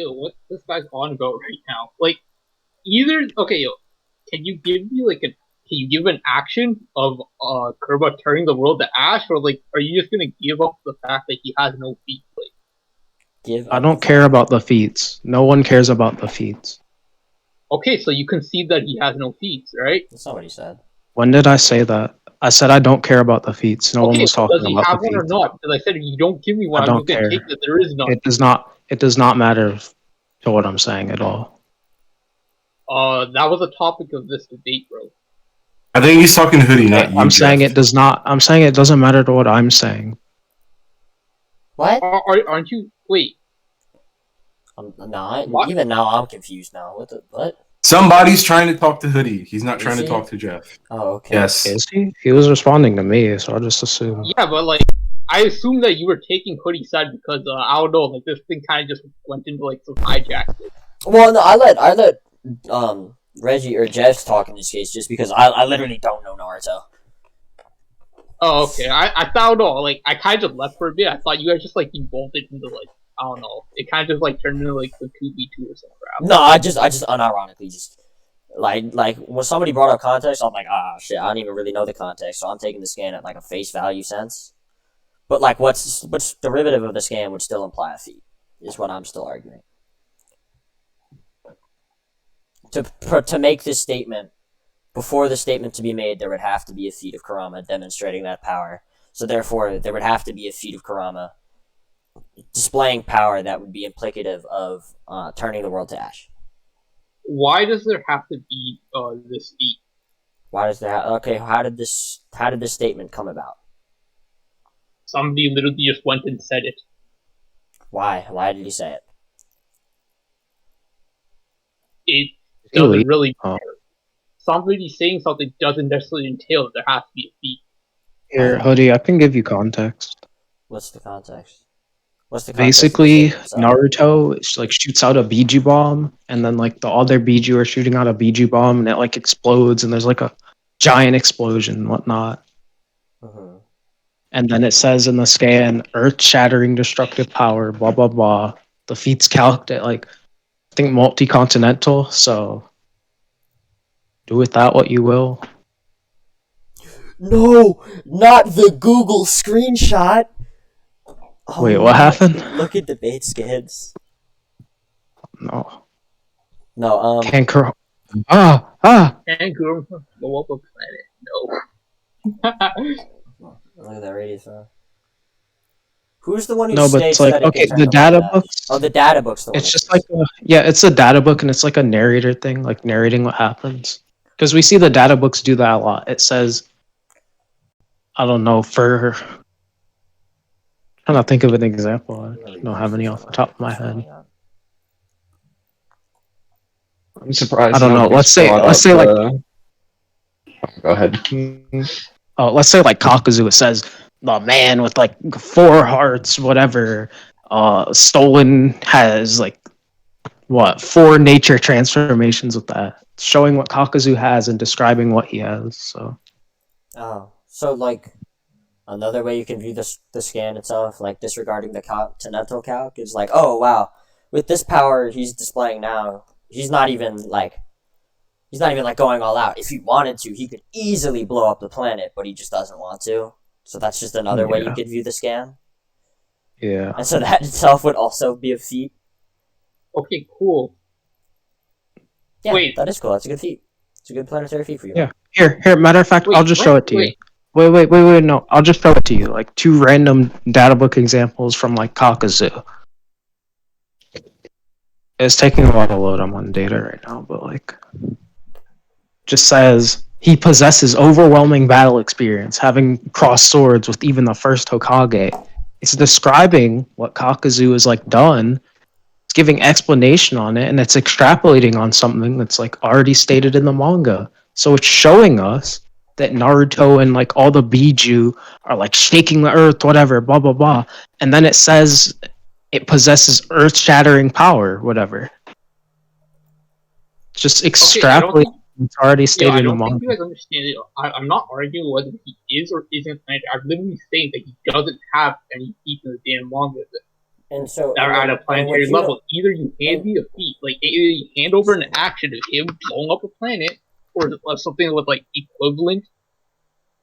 this guy's on about right now. Like, either can you give me like can you give an action of Kurama turning the world to ash, or like are you just gonna give up the fact that he has no feet? Like, I don't care about the feats. No one cares about the feats. Okay, so you concede that he has no feats, right? That's not what he said. When did I say that? I said I don't care about the feats. No one was talking about the feats. Does he have one or not? Because I said if you don't give me one, I'm just gonna take that there is none. It does not matter to what I'm saying at all. That was a topic of this debate, bro. I think he's talking Hoodie, not you. I'm saying it does not. I'm saying it doesn't matter to what I'm saying. What? Aren't you? Wait. Even now I'm confused now. What? Somebody's trying to talk to Hoodie. He's not trying to talk to Jeff. Oh, okay. Yes. Is he? He was responding to me, so I'll just assume. Yeah, but like, I assume that you were taking Hoodie's side because I don't know, like this thing kind of just went into like some hijack. Well, no, I let Reggie or Jeff talk in this case just because I literally don't know Naruto. Oh, okay. I don't know. Like, I kind of left for a bit. I thought you guys just like evolved it into like, I don't know. It kind of just like turned into like the 2v2 or some crap. No, I just unironically just like when somebody brought up context, I'm like, shit, I don't even really know the context, so I'm taking the scan at like a face value sense. But like, what's derivative of the scan would still imply a feat, is what I'm still arguing. To make this statement, before the statement to be made, there would have to be a feat of Kurama demonstrating that power. So therefore, there would have to be a feat of Kurama displaying power that would be implicative of turning the world to ash. Why does there have to be this feat? Why does there? Okay, how did this statement come about? Somebody literally just went and said it. Why? Why did he say it? It doesn't really matter. Somebody saying something doesn't necessarily entail that there has to be a feat. Here, Hoodie, I can give you context. What's the context? Basically, Naruto like shoots out a Biju bomb, and then like the other Biju are shooting out a Biju bomb, and it like explodes, and there's like a giant explosion and whatnot. Uh-huh. And then it says in the scan, earth-shattering destructive power, blah blah blah. The feat's calced at like I think multi-continental, so do with that what you will. No, not the Google screenshot. Oh, wait, what happened? Look at debate skins. No. Kangaroo. Kangaroo blow up a planet. No. Look at that radius, huh? Who's the one who No, but it's like, okay, the data books. Oh, the data books. It's just like it's a data book, and it's like a narrator thing, like narrating what happens. Because we see the data books do that a lot. It says, I don't know, I'm trying to think of an example. I don't have any off the top of my head. I'm surprised. I don't know. Let's say like. Go ahead. Oh, let's say like Kakuzu. It says the man with like 4 hearts, whatever, stolen has like 4 nature transformations with that, showing what Kakuzu has and describing what he has. So like. Another way you can view the scan itself, like disregarding the continental calc, is like, oh wow, with this power he's displaying now, he's not even like going all out. If he wanted to, he could easily blow up the planet, but he just doesn't want to. So that's just another way you could view the scan. Yeah. And so that itself would also be a feat. Okay, cool. Yeah, wait, that is cool. That's a good feat. It's a good planetary feat for you. Yeah. Here. Matter of fact, I'll just show it to you. Wait, no. I'll just show it to you. Like 2 random data book examples from like Kakuzu. It's taking a lot of load. I'm on data right now, but like, just says he possesses overwhelming battle experience, having crossed swords with even the first Hokage. It's describing what Kakuzu has like done. It's giving explanation on it, and it's extrapolating on something that's like already stated in the manga. So it's showing us that Naruto and like all the Biju are like shaking the earth, whatever, blah blah blah. And then it says it possesses earth-shattering power, whatever. Just extrapolate. It's already stated I in the don't manga. think you guys understand it. I'm not arguing whether he is or isn't planetary. I'm literally saying that he doesn't have any feet in the damn manga and so that are at a planetary level. Either you hand me a feat, like either you hand over an action of him blowing up a planet, or something with like equivalent,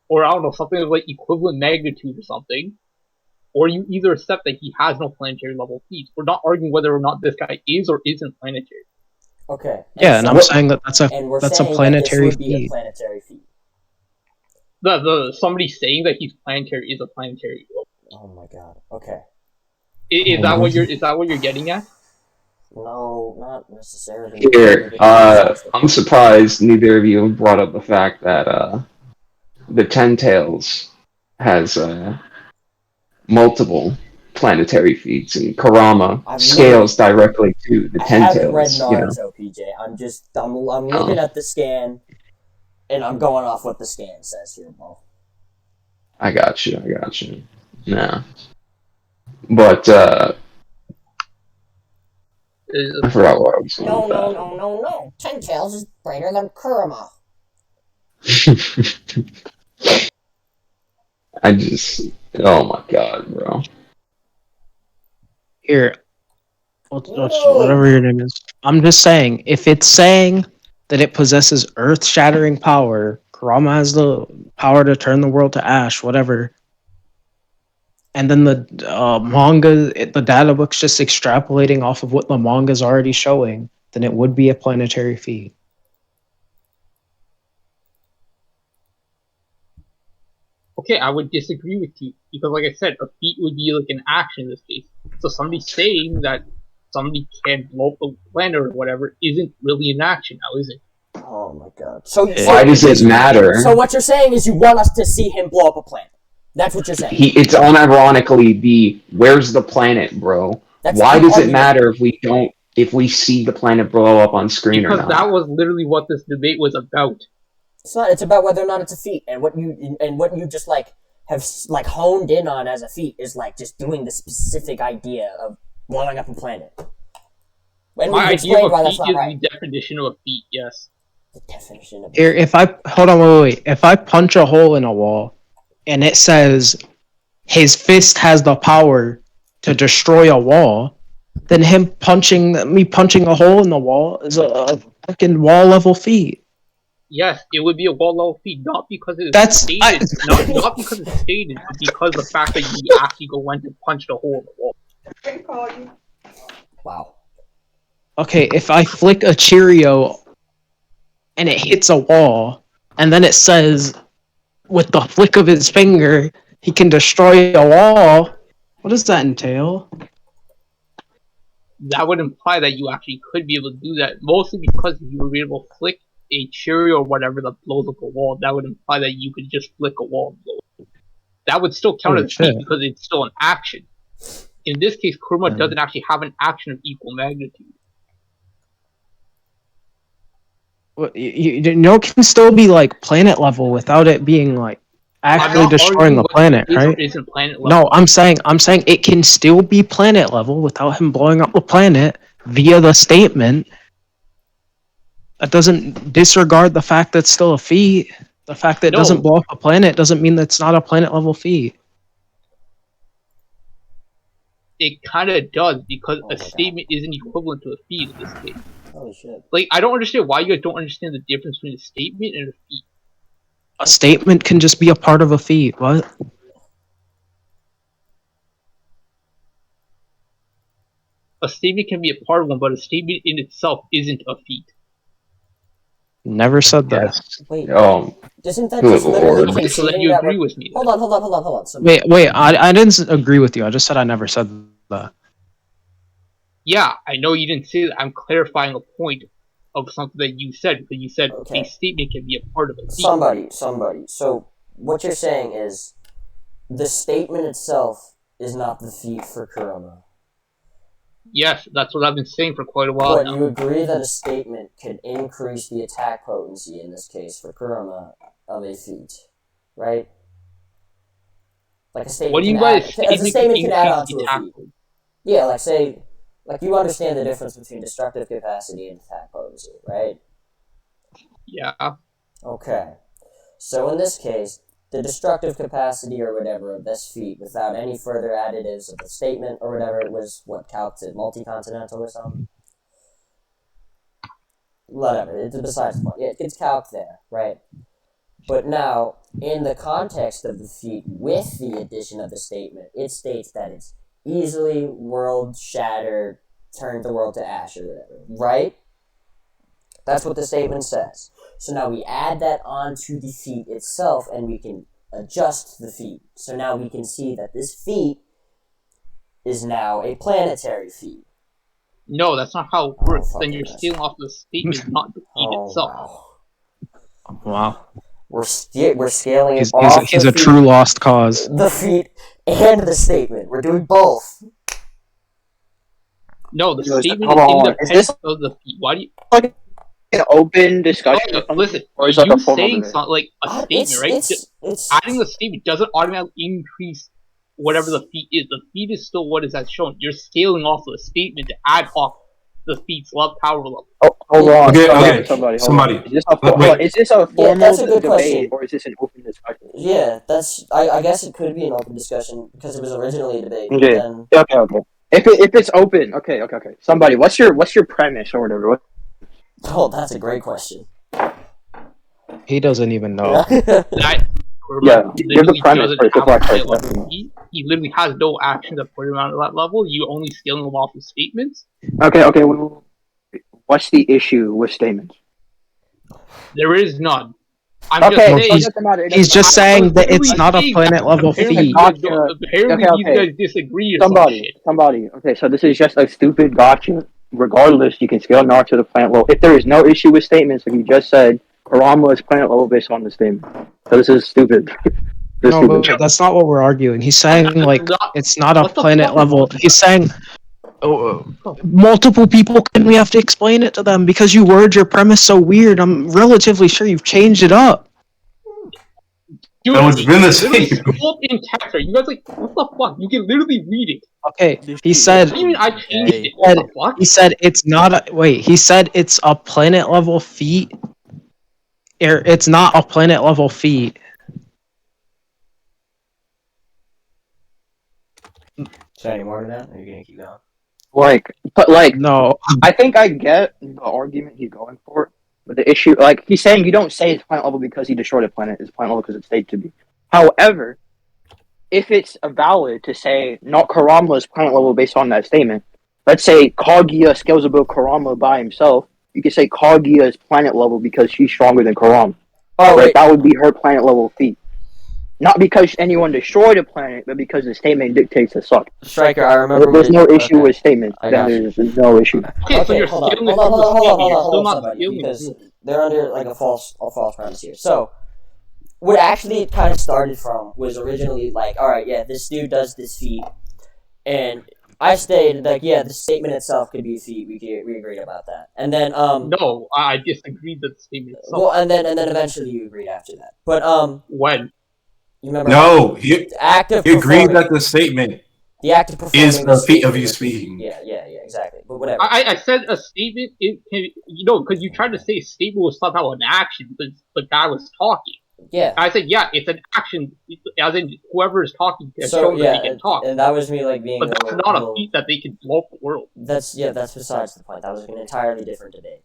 or I don't know, something with like equivalent magnitude or something, or you either accept that he has no planetary level feats. We're not arguing whether or not this guy is or isn't planetary. Okay. Yeah, and I'm saying that that's a planetary feat. Be a planetary feat. The somebody saying that he's planetary is a planetary. Oh my god. Okay. Is that what you're getting at? No, not necessarily. Here, I'm surprised neither of you brought up the fact that the Ten Tails has multiple planetary feats, and Kurama scales directly to the Ten Tails. I haven't read Naruto, PJ. I'm looking at the scan, and I'm going off what the scan says here, bro. I got you. Nah. But, I forgot what I was saying. No. Ten Tails is brighter than Kurama. Oh my god, bro. Here, whatever your name is. I'm just saying, if it's saying that it possesses earth-shattering power, Kurama has the power to turn the world to ash, whatever. And then the manga, the data book's just extrapolating off of what the manga's already showing, then it would be a planetary feat. Okay, I would disagree with you, because like I said, a feat would be like an action in this case. So somebody saying that somebody can blow up a planet or whatever isn't really an action now, is it? Oh my god. So why does it matter? So what you're saying is you want us to see him blow up a planet. That's what you're saying. It's unironically where's the planet, bro? Why does it matter if we see the planet blow up on screen or not? Because that was literally what this debate was about. It's not. It's about whether or not it's a feat, and what you just like have like honed in on as a feat is like just doing the specific idea of blowing up a planet. And my idea of a feat is the definition of a feat. Yes. The definition of. Here, if I wait. If I punch a hole in a wall, and it says his fist has the power to destroy a wall, then me punching a hole in the wall is a fucking wall level feat. Yes, it would be a wall level feat, not because it's stated, not because it's stated, but because the fact that you actually go went and punched a hole in the wall. Wow. Okay, if I flick a Cheerio and it hits a wall, and then it says with the flick of his finger he can destroy a wall, what does that entail? That would imply that you actually could be able to do that, mostly because you were able to flick a Cheerio or whatever that blows up a wall. That would imply that you could just flick a wall and blow it. That would still count as a feat because it's still an action. In this case, Kurama doesn't actually have an action of equal magnitude. Well, it can still be like planet level without it being like actually destroying the planet, right? Isn't planet level. No, I'm saying it can still be planet level without him blowing up the planet via the statement. That doesn't disregard the fact that it's still a feat. The fact that it doesn't blow up a planet doesn't mean that it's not a planet level feat. It kind of does, because a statement isn't equivalent to a feat in this case. Holy shit. Like, I don't understand why you guys don't understand the difference between a statement and a feat. A statement can just be a part of a feat. What? A statement can be a part of one, but a statement in itself isn't a feat. Never said that. Yes. Wait. Doesn't that just literally conceding so that you agree with me? Hold on. Wait. I didn't agree with you. I just said I never said that. Yeah, I know you didn't say that. I'm clarifying a point of something that you said, because you said a statement can be a part of a feat. Somebody. So, what you're saying is, the statement itself is not the feat for Kurama. Yes, that's what I've been saying for quite a while But now. you agree that a statement could increase the attack potency, in this case, for Kurama, of a feat, right? Like a statement What do you can mean by add, a statement can add on to a attack feat. potency? Yeah, like say, like you understand the difference between destructive capacity and attack potency, right? Yeah. Okay. So in this case, the destructive capacity or whatever of this feat, without any further additives of the statement or whatever, it was what calced it, multi-continental or something? Whatever, it's besides the point. Yeah, it gets calced there, right? But now, in the context of the feat, with the addition of the statement, it states that it's easily world shatter, turn the world to ash or whatever, right? That's what the statement says. So now we add that onto the feat itself, and we can adjust the feat. So now we can see that this feat is now a planetary feat. No, that's not how it works. Then you're stealing off the statement, not the feat itself. Wow. We're scaling it off. He's a true lost cause. The feat and the statement. We're doing both. No, the statement is independent of the feat. Why do you... like an open discussion? Okay, listen, or is like you a formal saying debate? something like a statement, right? Adding the statement doesn't automatically increase whatever the feat is. The feat is still what is as shown. You're scaling off the statement to add off the feat's power level. Oh, hold on. Somebody. Is this a formal debate or is this an open discussion? Yeah, that's. I guess it could be an open discussion because it was originally a debate. Okay. Then... Okay. If it's open, okay. Somebody, what's your premise or whatever? Oh, that's a great question. He doesn't even know. Give the premise. He literally has no action to put him on that level. You only scaling him off the statements. Okay. What's the issue with statements? There is none. He's just saying that it's not a planet level feat. Apparently, you guys disagree or somebody. Okay, so this is just a stupid gotcha. Regardless, you can scale Naruto to the planet level. If there is no issue with statements, like you just said, Kurama is planet level based on the statement. So this is stupid. But that's not what we're arguing. He's saying it's not a planet level. He's saying multiple people, and we have to explain it to them because you word your premise so weird. I'm relatively sure you've changed it up. Dude, it's been the same. In text, you guys what the fuck? You can literally read it. Okay, he said. What do you mean I changed it? What the fuck? He said it's not a He said it's a planet level feat. It's not a planet level feat. Is there any more to that? Or are you gonna keep going? No. I think I get the argument he's going for, but the issue, he's saying you don't say it's planet level because he destroyed a planet. It's planet level because it's stated to be. However, if it's valid to say not Kurama is planet level based on that statement, let's say Kaguya scales above Kurama by himself. You could say Kaguya is planet level because she's stronger than Kurama. That would be her planet level feat. Not because anyone destroyed a planet, but because the statement dictates it sucks. Striker, I remember. If there's no issue with statements, then there's no issue. Okay, so you're hold on, somebody, because they're under a false premise here. So, what actually it kind of started from was originally alright, yeah, this dude does this feat, and I stated the statement itself could be a feat. We agreed about that, and then no, I disagreed that the statement itself. Well, and then eventually you agreed after that, but when. You remember? No, he agreed that the statement is a feat of you speaking. Yeah, exactly. But whatever. I said a statement. Because you tried to say a statement was somehow an action because the guy was talking. Yeah. I said, yeah, it's an action, as in whoever is talking can show that they can talk. And that was me being. But that's not a feat that they can blow up the world. That's besides the point. That was an entirely different debate.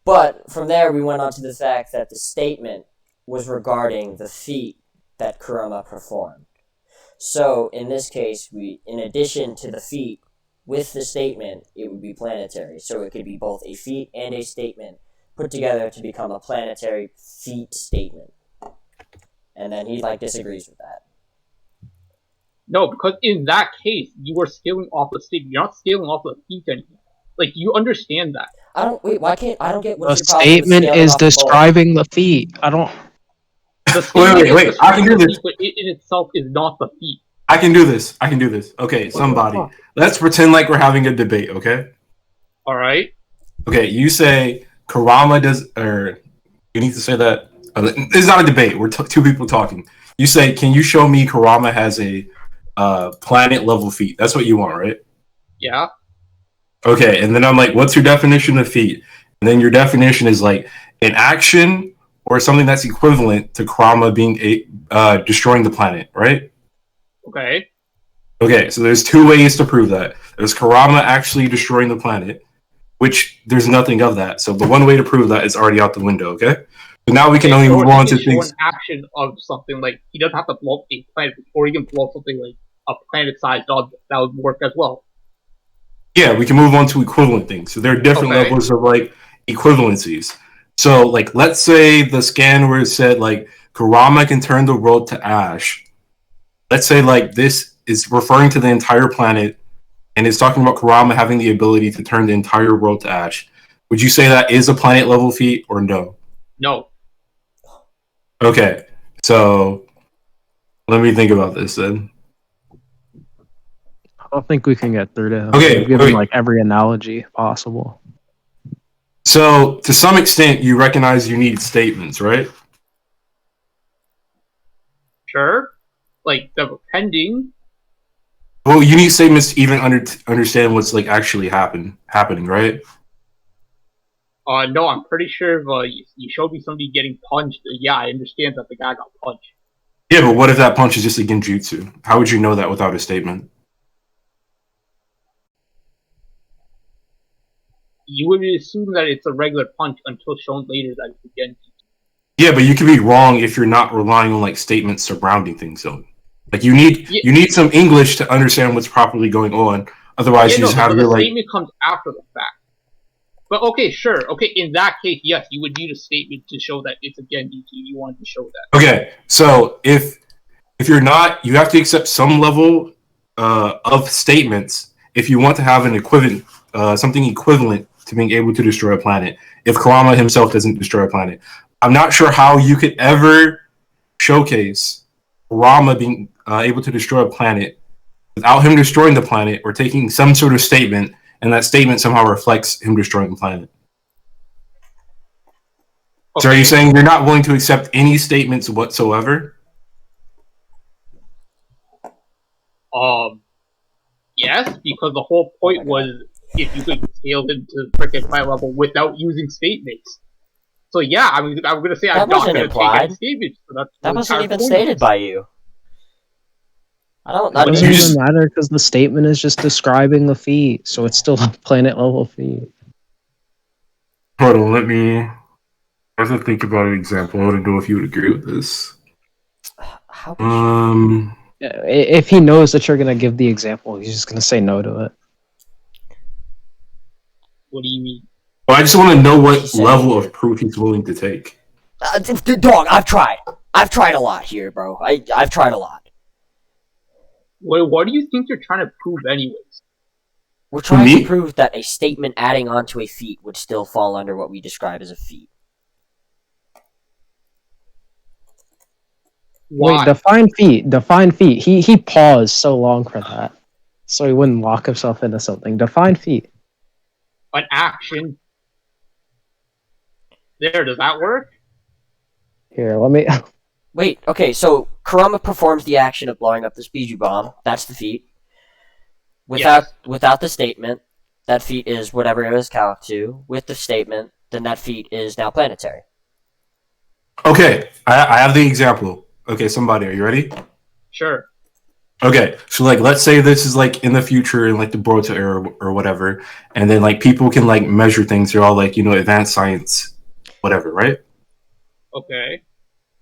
But from there, we went on to the fact that the statement was regarding the feat that Kurama performed. So, in this case, in addition to the feat, with the statement, it would be planetary. So it could be both a feat and a statement put together to become a planetary feat statement. And then he, disagrees with that. No, because in that case, you are scaling off the state. You're not scaling off the feet anymore. Like, you understand that. I don't get The statement is describing the feet. I don't. The statement wait. I can do this. Feet, but it in itself is not the feet. I can do this. Okay, somebody. Let's pretend like we're having a debate, okay? All right. Okay, you say Kurama does, or you need to say that. It's not a debate. We're two people talking. You say, can you show me Kurama has a planet level feat? That's what you want, right? Yeah. Okay, and then I'm like, what's your definition of feat? And then your definition is like an action or something that's equivalent to Kurama being destroying the planet, right? Okay. Okay, so there's two ways to prove that. There's Kurama actually destroying the planet, which there's nothing of that. So the one way to prove that is already out the window, okay? So now we can only move on to things. An action of something like he doesn't have to blow up a planet, or he can blow up something like a planet-sized object. That would work as well. Yeah, we can move on to equivalent things. So there are different levels of like equivalencies. So like, let's say the scan where it said like Kurama can turn the world to ash. Let's say like this is referring to the entire planet, and it's talking about Kurama having the ability to turn the entire world to ash. Would you say that is a planet level feat or no? No. Okay, so let me think about this then. I don't think we can get through to him. Okay, give him like every analogy possible. So to some extent, you recognize you need statements, right? Sure. Like depending. Well, you need statements to even understand what's like actually happening, right? No, I'm pretty sure if you showed me somebody getting punched, yeah, I understand that the guy got punched. Yeah, but what if that punch is just a genjutsu? How would you know that without a statement? You would assume that it's a regular punch until shown later that it's a genjutsu. Yeah, but you can be wrong if you're not relying on like statements surrounding things. So, like you need some English to understand what's properly going on. Otherwise, you just have your like. The statement comes after the fact. But okay, sure. Okay, in that case, yes, you would need a statement to show that it's a genjutsu. You wanted to show that. Okay, so if you're not, you have to accept some level of statements if you want to have an equivalent, something equivalent to being able to destroy a planet. If Kurama himself doesn't destroy a planet, I'm not sure how you could ever showcase Kurama being able to destroy a planet without him destroying the planet or taking some sort of statement, and that statement somehow reflects him destroying the planet. Okay. So are you saying you're not willing to accept any statements whatsoever? Yes, because the whole point was if you could scale him to freaking planet level without using statements. So yeah, I'm gonna say I'm not gonna take any statements. So that wasn't even stated by you. It doesn't even matter because the statement is just describing the feat, so it's still a planet level feat. Hold on, let me. I have to think about an example. I don't know if you would agree with this. If he knows that you're gonna give the example, he's just gonna say no to it. What do you mean? Well, I just want to know what level of proof he's willing to take. Dog, I've tried a lot here, bro. I've tried a lot. What do you think you're trying to prove anyways? We're trying to prove that a statement adding onto a feat would still fall under what we describe as a feat. Why? Wait, define feat. He paused so long for that, so he wouldn't lock himself into something. Define feat. An action. There, does that work? Here, let me... Wait, okay, so Kurama performs the action of blowing up the Spiju bomb. That's the feat. Without the statement, that feat is whatever it is calc to. With the statement, then that feat is now planetary. Okay, I have the example. Okay, somebody, are you ready? Sure. Okay, so like, let's say this is like in the future in like the Boruto era or whatever, and then like people can like measure things. They're all like, advanced science, whatever, right? Okay.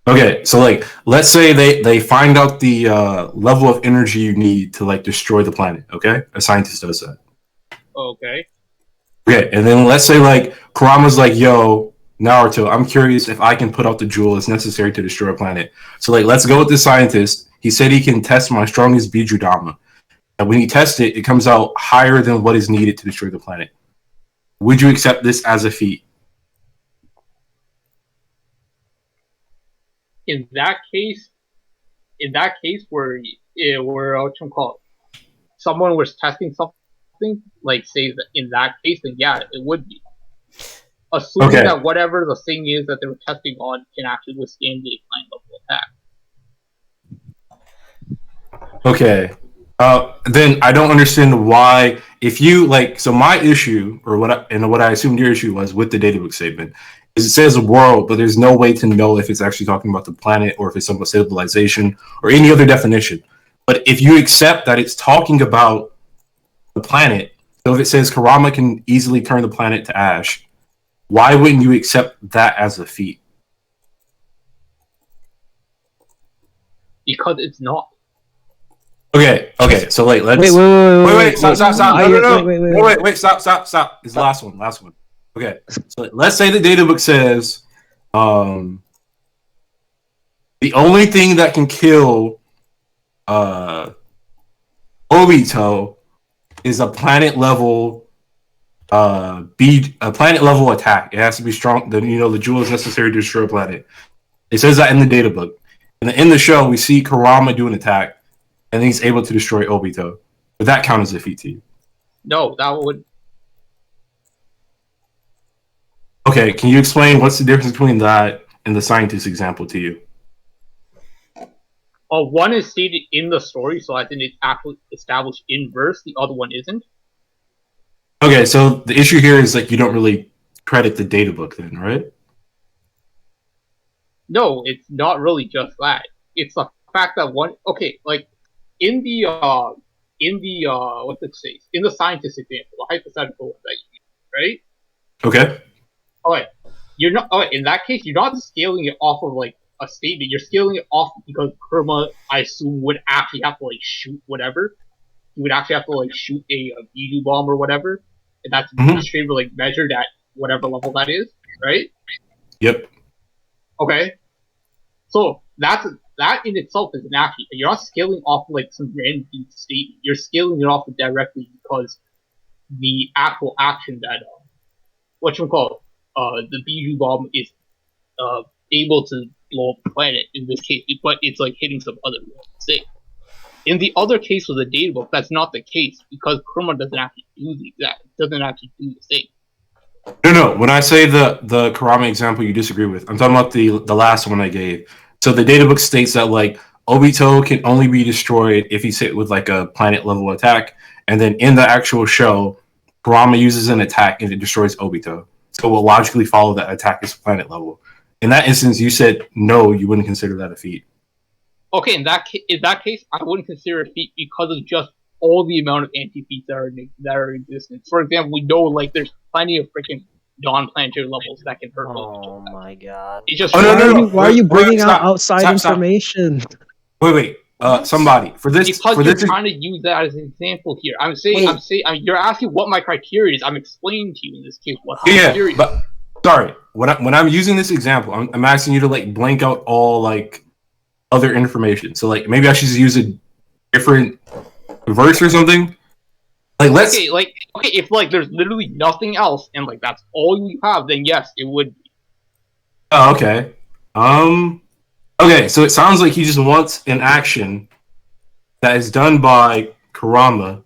Okay, so like, let's say they find out the level of energy you need to like destroy the planet. Okay, a scientist does that. Okay. Okay, and then let's say like Kurama's like, yo, Naruto, I'm curious if I can put out the jewel that's necessary to destroy a planet. So like, let's go with the scientist. he said he can test my strongest Bijudama. And when he tests it, it comes out higher than what is needed to destroy the planet. Would you accept this as a feat? In that case where someone was testing something, like say that in that case, then yeah, it would be. Assuming that whatever the thing is that they were testing on can actually withstand the planet level attack. Okay. Then I don't understand why, if you like, so my issue, or what I assumed your issue was with the databook statement, is it says world, but there's no way to know if it's actually talking about the planet or if it's some civilization or any other definition. But if you accept that it's talking about the planet, so if it says Kurama can easily turn the planet to ash, why wouldn't you accept that as a feat? Because it's not. Okay. So let's wait, stop. Stop. This last one. Okay, so let's say the databook says, the only thing that can kill Obito is a planet level attack. It has to be strong. The jewel is necessary to destroy a planet. It says that in the databook, and in the show we see Kurama do an attack. And he's able to destroy Obito. Would that count as a feat to you? No, that would. Okay, can you explain what's the difference between that and the scientist example to you? One is stated in the story, so I think it's actually established in verse. The other one isn't. Okay, so the issue here is like you don't really credit the databook then, right? No, it's not really just that. It's the fact that one. Okay, like. In the what's it say? In the scientist example, the hypothetical that you use, right? Okay. Alright. You're not in that case you're not scaling it off of like a statement, you're scaling it off because Kurama, I assume, would actually have to like shoot whatever. He would actually have to like shoot a Biju bomb or whatever. And that's straight like measured at whatever level that is, right? Yep. Okay. So that in itself is an action. You're not scaling off like some random statement. You're scaling it off directly because the actual action that the Biju bomb is able to blow up the planet in this case, but it's like hitting some other thing. In the other case with the databook, that's not the case because Kurama doesn't actually do the thing. No. When I say the Kurama example you disagree with, I'm talking about the last one I gave. So the databook states that like Obito can only be destroyed if he's hit with like a planet level attack, and then in the actual show, Kurama uses an attack and it destroys Obito. So it will logically follow that attack is planet level. In that instance, you said no, you wouldn't consider that a feat. Okay, in that case, I wouldn't consider it a feat because of just all the amount of anti-feats that are in existence. For example, we know like there's plenty of freaking non-planetary levels that can hurt. Oh my god! It's just why are you bringing out outside information? Wait. Somebody for this because you're trying to use that as an example here. I'm saying you're asking what my criteria is. I'm explaining to you in this case what the criteria. But sorry, when I'm using this example, I'm asking you to like blank out all like other information. So like maybe I should use a different verse or something. Like if like there's literally nothing else and like that's all you have, then yes, it would be. Oh, okay. Okay, so it sounds like he just wants an action that is done by Kurama.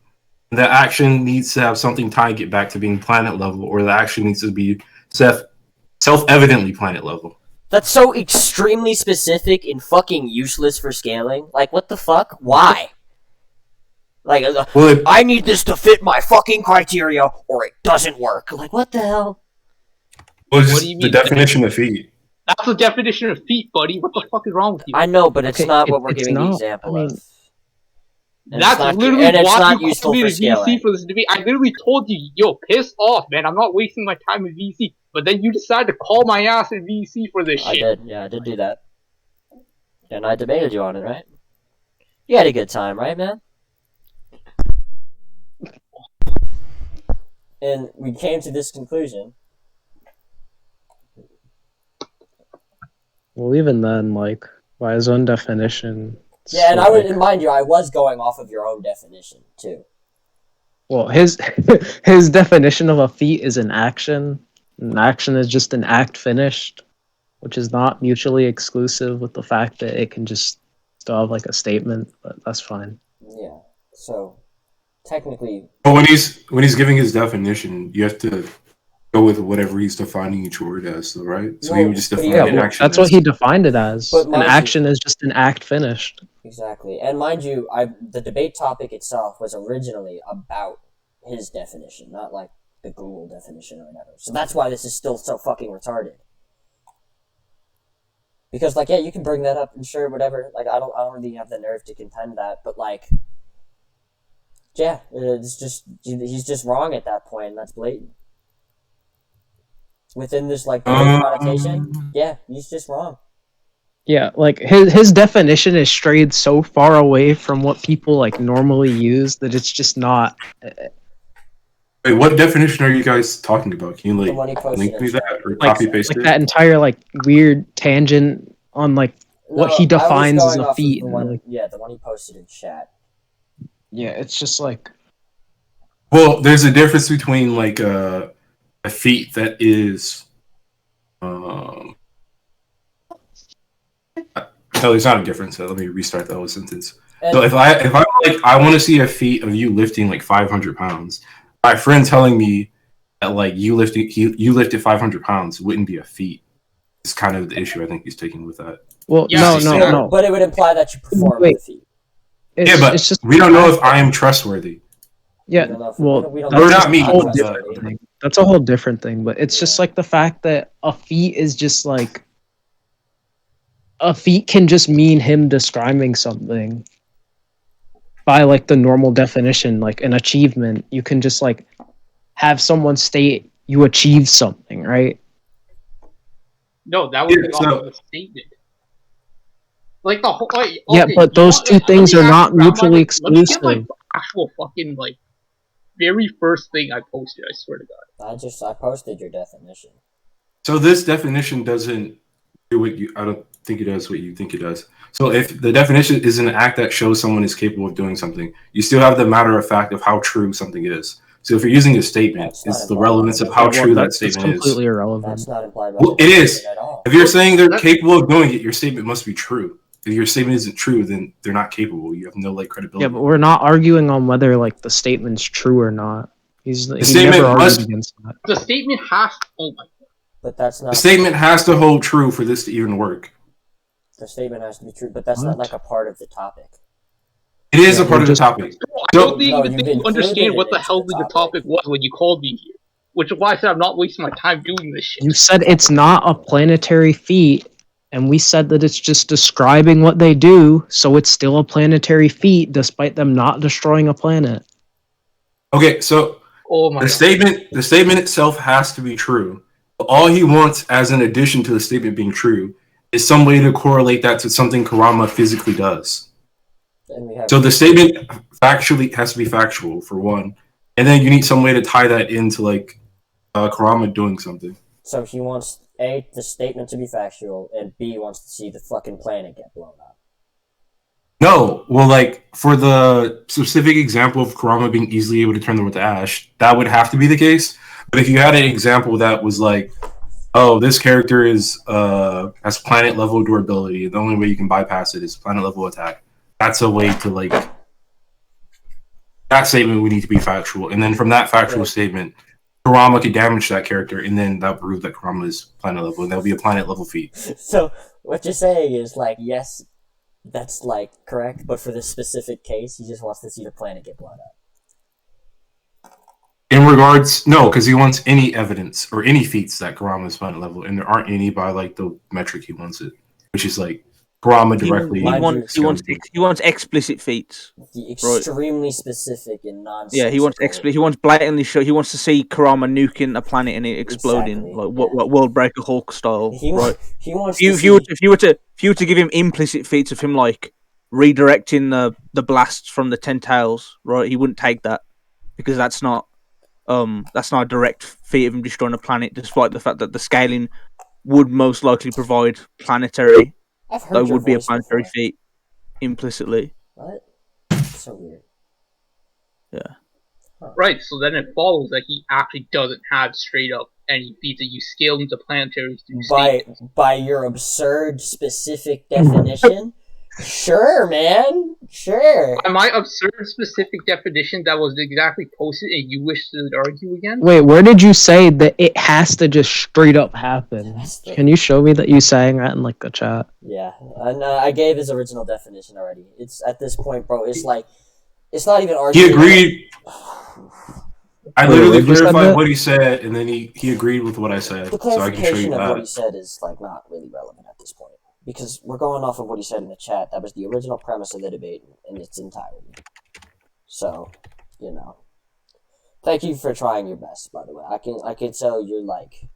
And that action needs to have something tying it back to being planet level, or the action needs to be self-evidently planet level. That's so extremely specific and fucking useless for scaling. Like, what the fuck? Why? Like, I need this to fit my fucking criteria, or it doesn't work. Like, what the hell? Well, what do you mean? The definition of feat. That's the definition of feat, buddy. What the fuck is wrong with you? I know, but it's not what we're giving the example of. That's literally why you completed VC for this debate. I literally told you, yo, piss off, man. I'm not wasting my time in VC. But then you decided to call my ass in VC for this shit. I did do that. And I debated you on it, right? You had a good time, right, man? And we came to this conclusion. Well, even then, like, by his own definition, Yeah, and and mind you, I was going off of your own definition too. Well, his definition of a feat is an action. An action is just an act finished, which is not mutually exclusive with the fact that it can just still have like a statement, but that's fine. Yeah. So technically, but when he's giving his definition, you have to go with whatever he's defining each word as, though, right? So he would just define an action. That's what he defined it as. An action is just an act finished. Exactly, and mind you, the debate topic itself was originally about his definition, not like the Google definition or whatever. So that's why this is still so fucking retarded. Because like, yeah, you can bring that up and sure, whatever. Like, I don't really have the nerve to contend that, but like, yeah, it's just he's just wrong at that point, and that's blatant. Within this like connotation, yeah, he's just wrong. Yeah, like his definition is strayed so far away from what people like normally use that it's just not. Wait, what definition are you guys talking about? Can you like link me that or copy paste it? Like that entire like weird tangent on like what he defines as a feat. The one he posted in chat. Yeah, it's just like. Well, there's a difference between like a feat that is. No, there's not a difference. So let me restart the whole sentence. So if I want to see a feat of you lifting like 500 pounds, my friend telling me that like you lifted 500 pounds wouldn't be a feat. It's kind of the issue I think he's taking with that. Well, no. But it would imply that you perform the feat. But it's just, we don't know if I am trustworthy. Yeah, that's a whole different thing. But it's just like the fact that a feat is just like a feat can just mean him describing something by like the normal definition, like an achievement. You can just like have someone state you achieved something, right? No, that would be a statement. Like the whole, like, yeah, but those two things are not mutually exclusive. Let me get, like, the actual fucking like very first thing I posted. I swear to God. I posted your definition. So this definition doesn't do what you. I don't think it does what you think it does. So if the definition is an act that shows someone is capable of doing something, you still have the matter of fact of how true something is. So if you're using a statement, it's the relevance of how true that statement is. Completely irrelevant. That's not implied by it is. If you're saying they're capable of doing it, your statement must be true. If your statement isn't true, then they're not capable. You have no like credibility. Yeah, but we're not arguing on whether like the statement's true or not. He statement never argued against that. The statement has. Oh my God. But that's not. The statement has to hold true for this to even work. The statement has to be true, but that's not like a part of the topic. It is a part of the topic. I don't even think you understand what the hell the topic was when you called me here. Which is why I said I'm not wasting my time doing this shit. You said it's not a planetary feat, and we said that it's just describing what they do, so it's still a planetary feat, despite them not destroying a planet. Okay, so the statement itself has to be true. All he wants, as an addition to the statement being true, is some way to correlate that to something Kurama physically does. So the statement factually has to be factual, for one, and then you need some way to tie that into like Kurama doing something. So he wants A, the statement to be factual, and B, wants to see the fucking planet get blown up. No, well, like, for the specific example of Kurama being easily able to turn the world to ash, that would have to be the case. But if you had an example that was like, oh, this character has planet level durability, the only way you can bypass it is planet level attack. That's a way to like. That statement would need to be factual, and then from that factual statement, Kurama could damage that character, and then that would prove that Kurama is planet level, and that would be a planet level feat. So what you're saying is like, yes, that's like correct, but for this specific case, he just wants to see the planet get blown up. In regards, no, because he wants any evidence or any feats that Kurama is planet level, and there aren't any by like the metric he wants it, which is like Kurama directly. He wants explicit feats. The extremely specific and non. Yeah, he wants explicit. He wants blatantly show. He wants to see Kurama nuking a planet and it exploding, like what World Breaker Hulk style. He wants. If you were to give him implicit feats of him like redirecting the blasts from the 10 tails, right? He wouldn't take that because that's not a direct feat of him destroying a planet, despite the fact that the scaling would most likely provide planetary. That would be a planetary feat. implicitly. What? So weird. Yeah. Huh. Right, so then it follows that he actually doesn't have straight up any feet that you scale into planetaries through statements. By your absurd specific definition? Sure, man. Sure. By my absurd specific definition that was exactly posted and you wish to argue again? Wait, where did you say that it has to just straight up happen? Can you show me that you saying that in like the chat? Yeah, and I gave his original definition already. It's at this point, bro. It's like it's not even arguing. He agreed. I literally clarified what he said, and then he agreed with what I said. The clarification of what he said is like not really relevant at this point because we're going off of what he said in the chat. That was the original premise of the debate in its entirety. So, you know, thank you for trying your best. By the way, I can tell you're like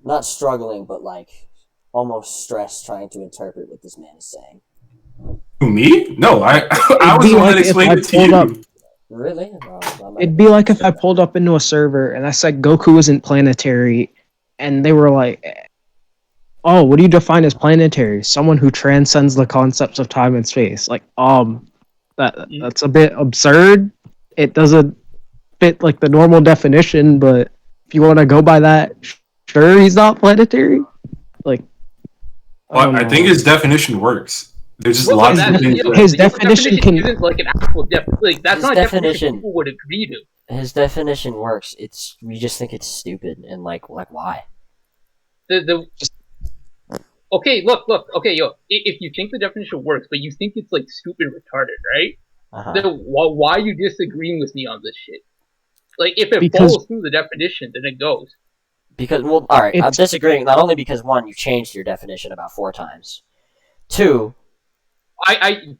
not struggling, but like almost stressed trying to interpret what this man is saying. Who, me? No, I was the one that explained it to you. Really? It'd be like if I pulled up into a server and I said Goku isn't planetary, and they were like, "Oh, what do you define as planetary? Someone who transcends the concepts of time and space." Like, that's a bit absurd. It doesn't fit like the normal definition, but if you want to go by that, sure, he's not planetary. Like, I think his definition works. There's just lots of things. His definition can isn't like an actual like that's not a definition people would agree to. His definition works. We just think it's stupid and like why? Okay, look, okay, yo. If you think the definition works, but you think it's like stupid retarded, right? Then why are you disagreeing with me on this shit? Like if it follows through the definition, then it goes. Because all right, I'm disagreeing not only because one, you changed your definition about 4 times. 2.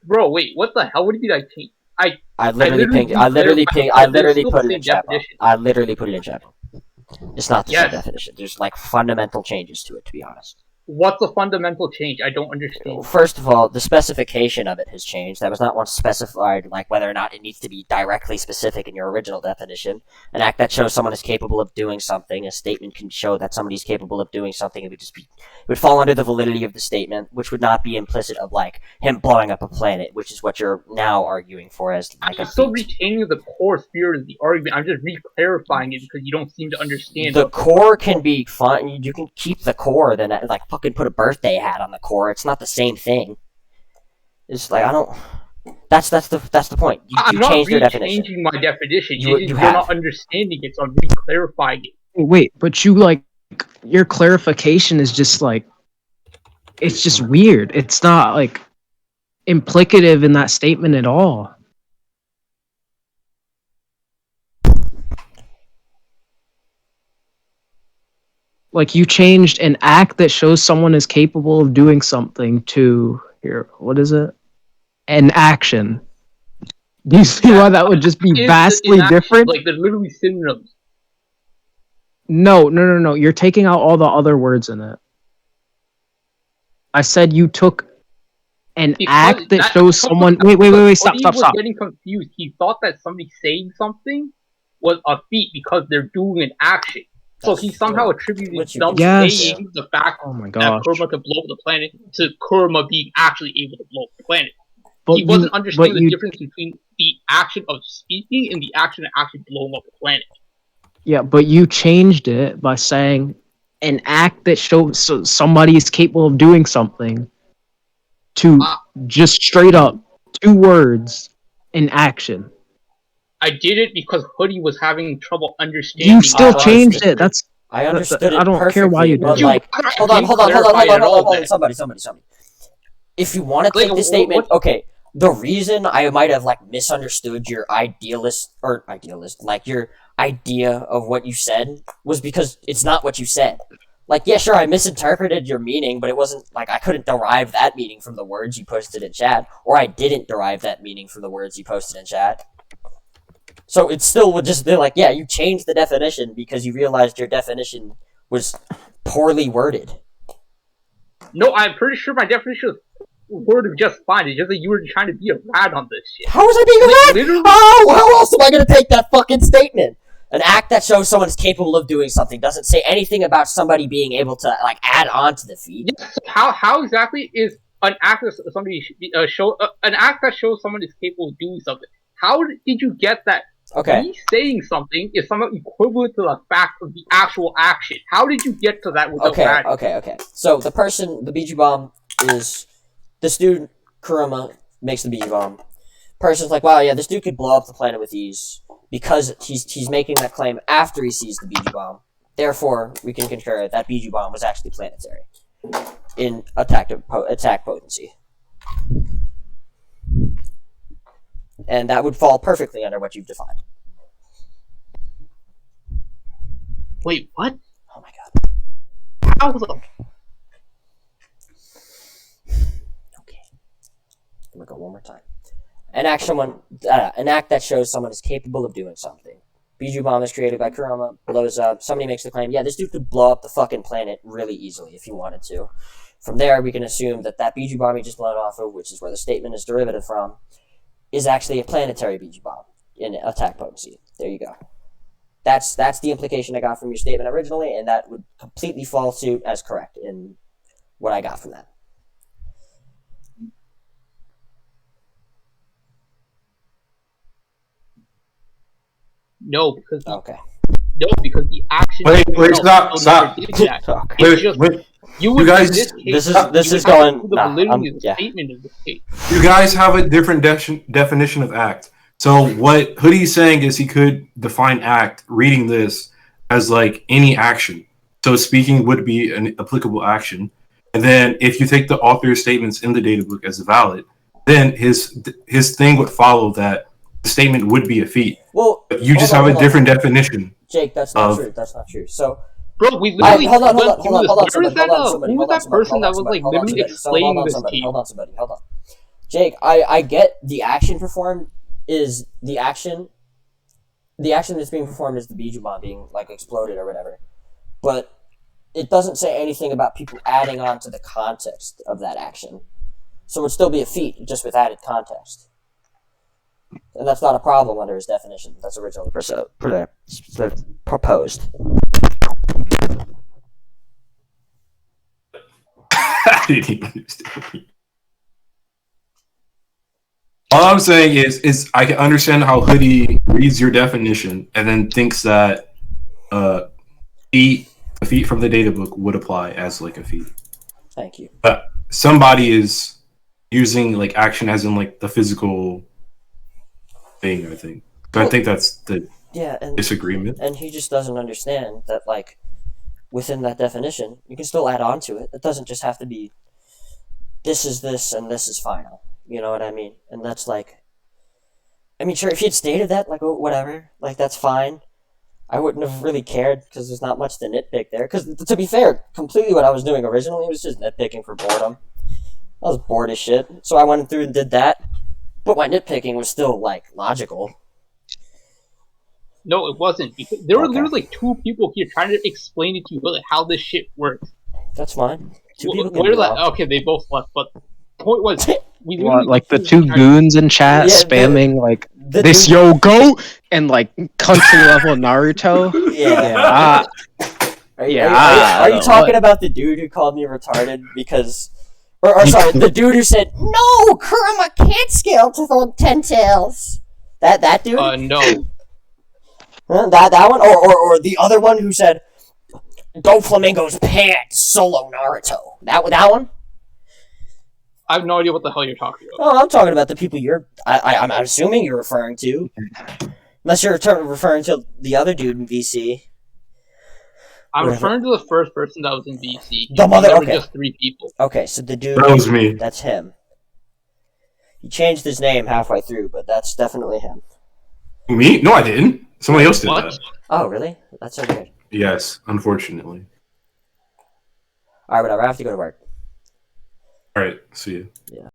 Bro, wait, what the hell? What do you mean I changed? I literally put it in chat. I literally put it in chat. It's not the same definition. There's like fundamental changes to it, to be honest. What's the fundamental change? I don't understand. First of all, the specification of it has changed. That was not once specified, like whether or not it needs to be directly specific in your original definition. An act that shows someone is capable of doing something. A statement can show that somebody's capable of doing something. It would fall under the validity of the statement, which would not be implicit of like him blowing up a planet, which is what you're now arguing for as like I'm still retaining the core spirit of the argument. I'm just re-clarifying it because you don't seem to understand. The core can be fun. You can keep the core, then like fucking put a birthday hat on the core. It's not the same thing. It's like I don't. That's the point. You changed your definition. I'm not changing my definition. You're not understanding it, so I'm re-clarifying it. Wait, but you like your clarification is just like it's just weird. It's not like implicative in that statement at all. Like you changed an act that shows someone is capable of doing something to here. What is it? An action. Do you see why that would just be vastly different? Like they're literally synonyms. No. You're taking out all the other words in it. I said you took an act that shows someone. Wait! Stop! He was getting confused. He thought that somebody saying something was a feat because they're doing an action. So he somehow attributed them saying the fact that Kurama could blow up the planet to Kurama being actually able to blow up the planet. He wasn't understanding the difference between the action of speaking and the action of actually blowing up the planet. Yeah, but you changed it by saying an act that shows somebody is capable of doing something to just straight up 2 words in action. I did it because Hoodie was having trouble understanding. You still changed it. I understood it. I don't care why you did it. Like, hold on. Somebody. If you want to take the statement, okay. The reason I might have like misunderstood your like your idea of what you said was because it's not what you said. Like, yeah, sure, I misinterpreted your meaning, but it wasn't like I couldn't derive that meaning from the words you posted in chat, or I didn't derive that meaning from the words you posted in chat. So it still would just be like, yeah, you changed the definition because you realized your definition was poorly worded. No, I'm pretty sure my definition was worded just fine. It's just that you were trying to be a rat on this shit. How was I being a rat? Oh, how else am I going to take that fucking statement? An act that shows someone's capable of doing something doesn't say anything about somebody being able to like add on to the feat. Yeah, so how exactly is an act that somebody an act that shows someone is capable of doing something. How did you get that? Okay. Me saying something is somewhat equivalent to the fact of the actual action. How did you get to that without that? Okay. So the Biju bomb is this dude Kurama makes the Biju bomb. Person's like, wow, yeah, this dude could blow up the planet with ease because he's making that claim after he sees the Biju bomb. Therefore, we can concur that Biju bomb was actually planetary in attack potency. And that would fall perfectly under what you've defined. Wait, what? Oh my god. How the... Okay. I'm gonna go one more time. An act that shows someone is capable of doing something. Biju bomb is created by Kurama, blows up, somebody makes the claim, yeah, this dude could blow up the fucking planet really easily if he wanted to. From there, we can assume that Biju bomb he just blown off of, which is where the statement is derivative from, is actually a planetary Biju bomb in attack potency. There you go. That's the implication I got from your statement originally, and that would completely fall suit as correct in what I got from that. No, because okay. No, because the action. Wait, stop. Okay. You guys, this is going. Statement of the case. You guys have a different definition of act. So what Hoodie's saying is he could define act, reading this, as like any action. So speaking would be an applicable action. And then if you take the author's statements in the data book as valid, then his thing would follow that the statement would be a feat. Well, you just have a different definition. Jake, that's not true. That's not true. So, bro, we literally hold on. Who was that person that was like literally explaining this to you? Hold on. Jake, I get the action performed is the action that's being performed is the Biju bomb being like exploded or whatever, but it doesn't say anything about people adding on to the context of that action. So it would still be a feat, just with added context. And that's not a problem under his definition that's originally proposed. I didn't even understand. All I'm saying is I can understand how Hoodie reads your definition and then thinks that a feat from the data book would apply as like a feat. Thank you. But somebody is using like action as in like the physical thing, I think. So I think that's the disagreement. And he just doesn't understand that like within that definition, you can still add on to it. It doesn't just have to be this is this and this is final. You know what I mean? And that's like, I mean, sure, if you'd stated that, like, whatever, like, that's fine. I wouldn't have really cared, because there's not much to nitpick there. Because, to be fair, completely what I was doing originally was just nitpicking for boredom. I was bored as shit, so I went through and did that. But my nitpicking was still, like, logical. No, it wasn't. Because there were literally like two people here trying to explain it to you like, how this shit works. That's fine. Two people can do that. Okay, they both left, but the point was... like the two goons in chat spamming like this yo goat and like country level Naruto. Yeah. Are you talking about the dude who called me retarded because, or sorry, the dude who said no, Kurama can't scale to the 10 tails? That dude? No. That one, or the other one who said Go Flamingo's pants solo Naruto. That one. I have no idea what the hell you're talking about. Oh, I'm talking about the people I'm assuming you're referring to. Unless you're referring to the other dude in VC. I'm referring to the first person that was in VC. The mother, there were just 3 people. Okay, so the dude... That was me. That's him. He changed his name halfway through, but that's definitely him. Me? No, I didn't. Somebody else did that. Oh, really? That's so weird. Yes, unfortunately. Alright, whatever. I have to go to work. Alright, see you. Yeah.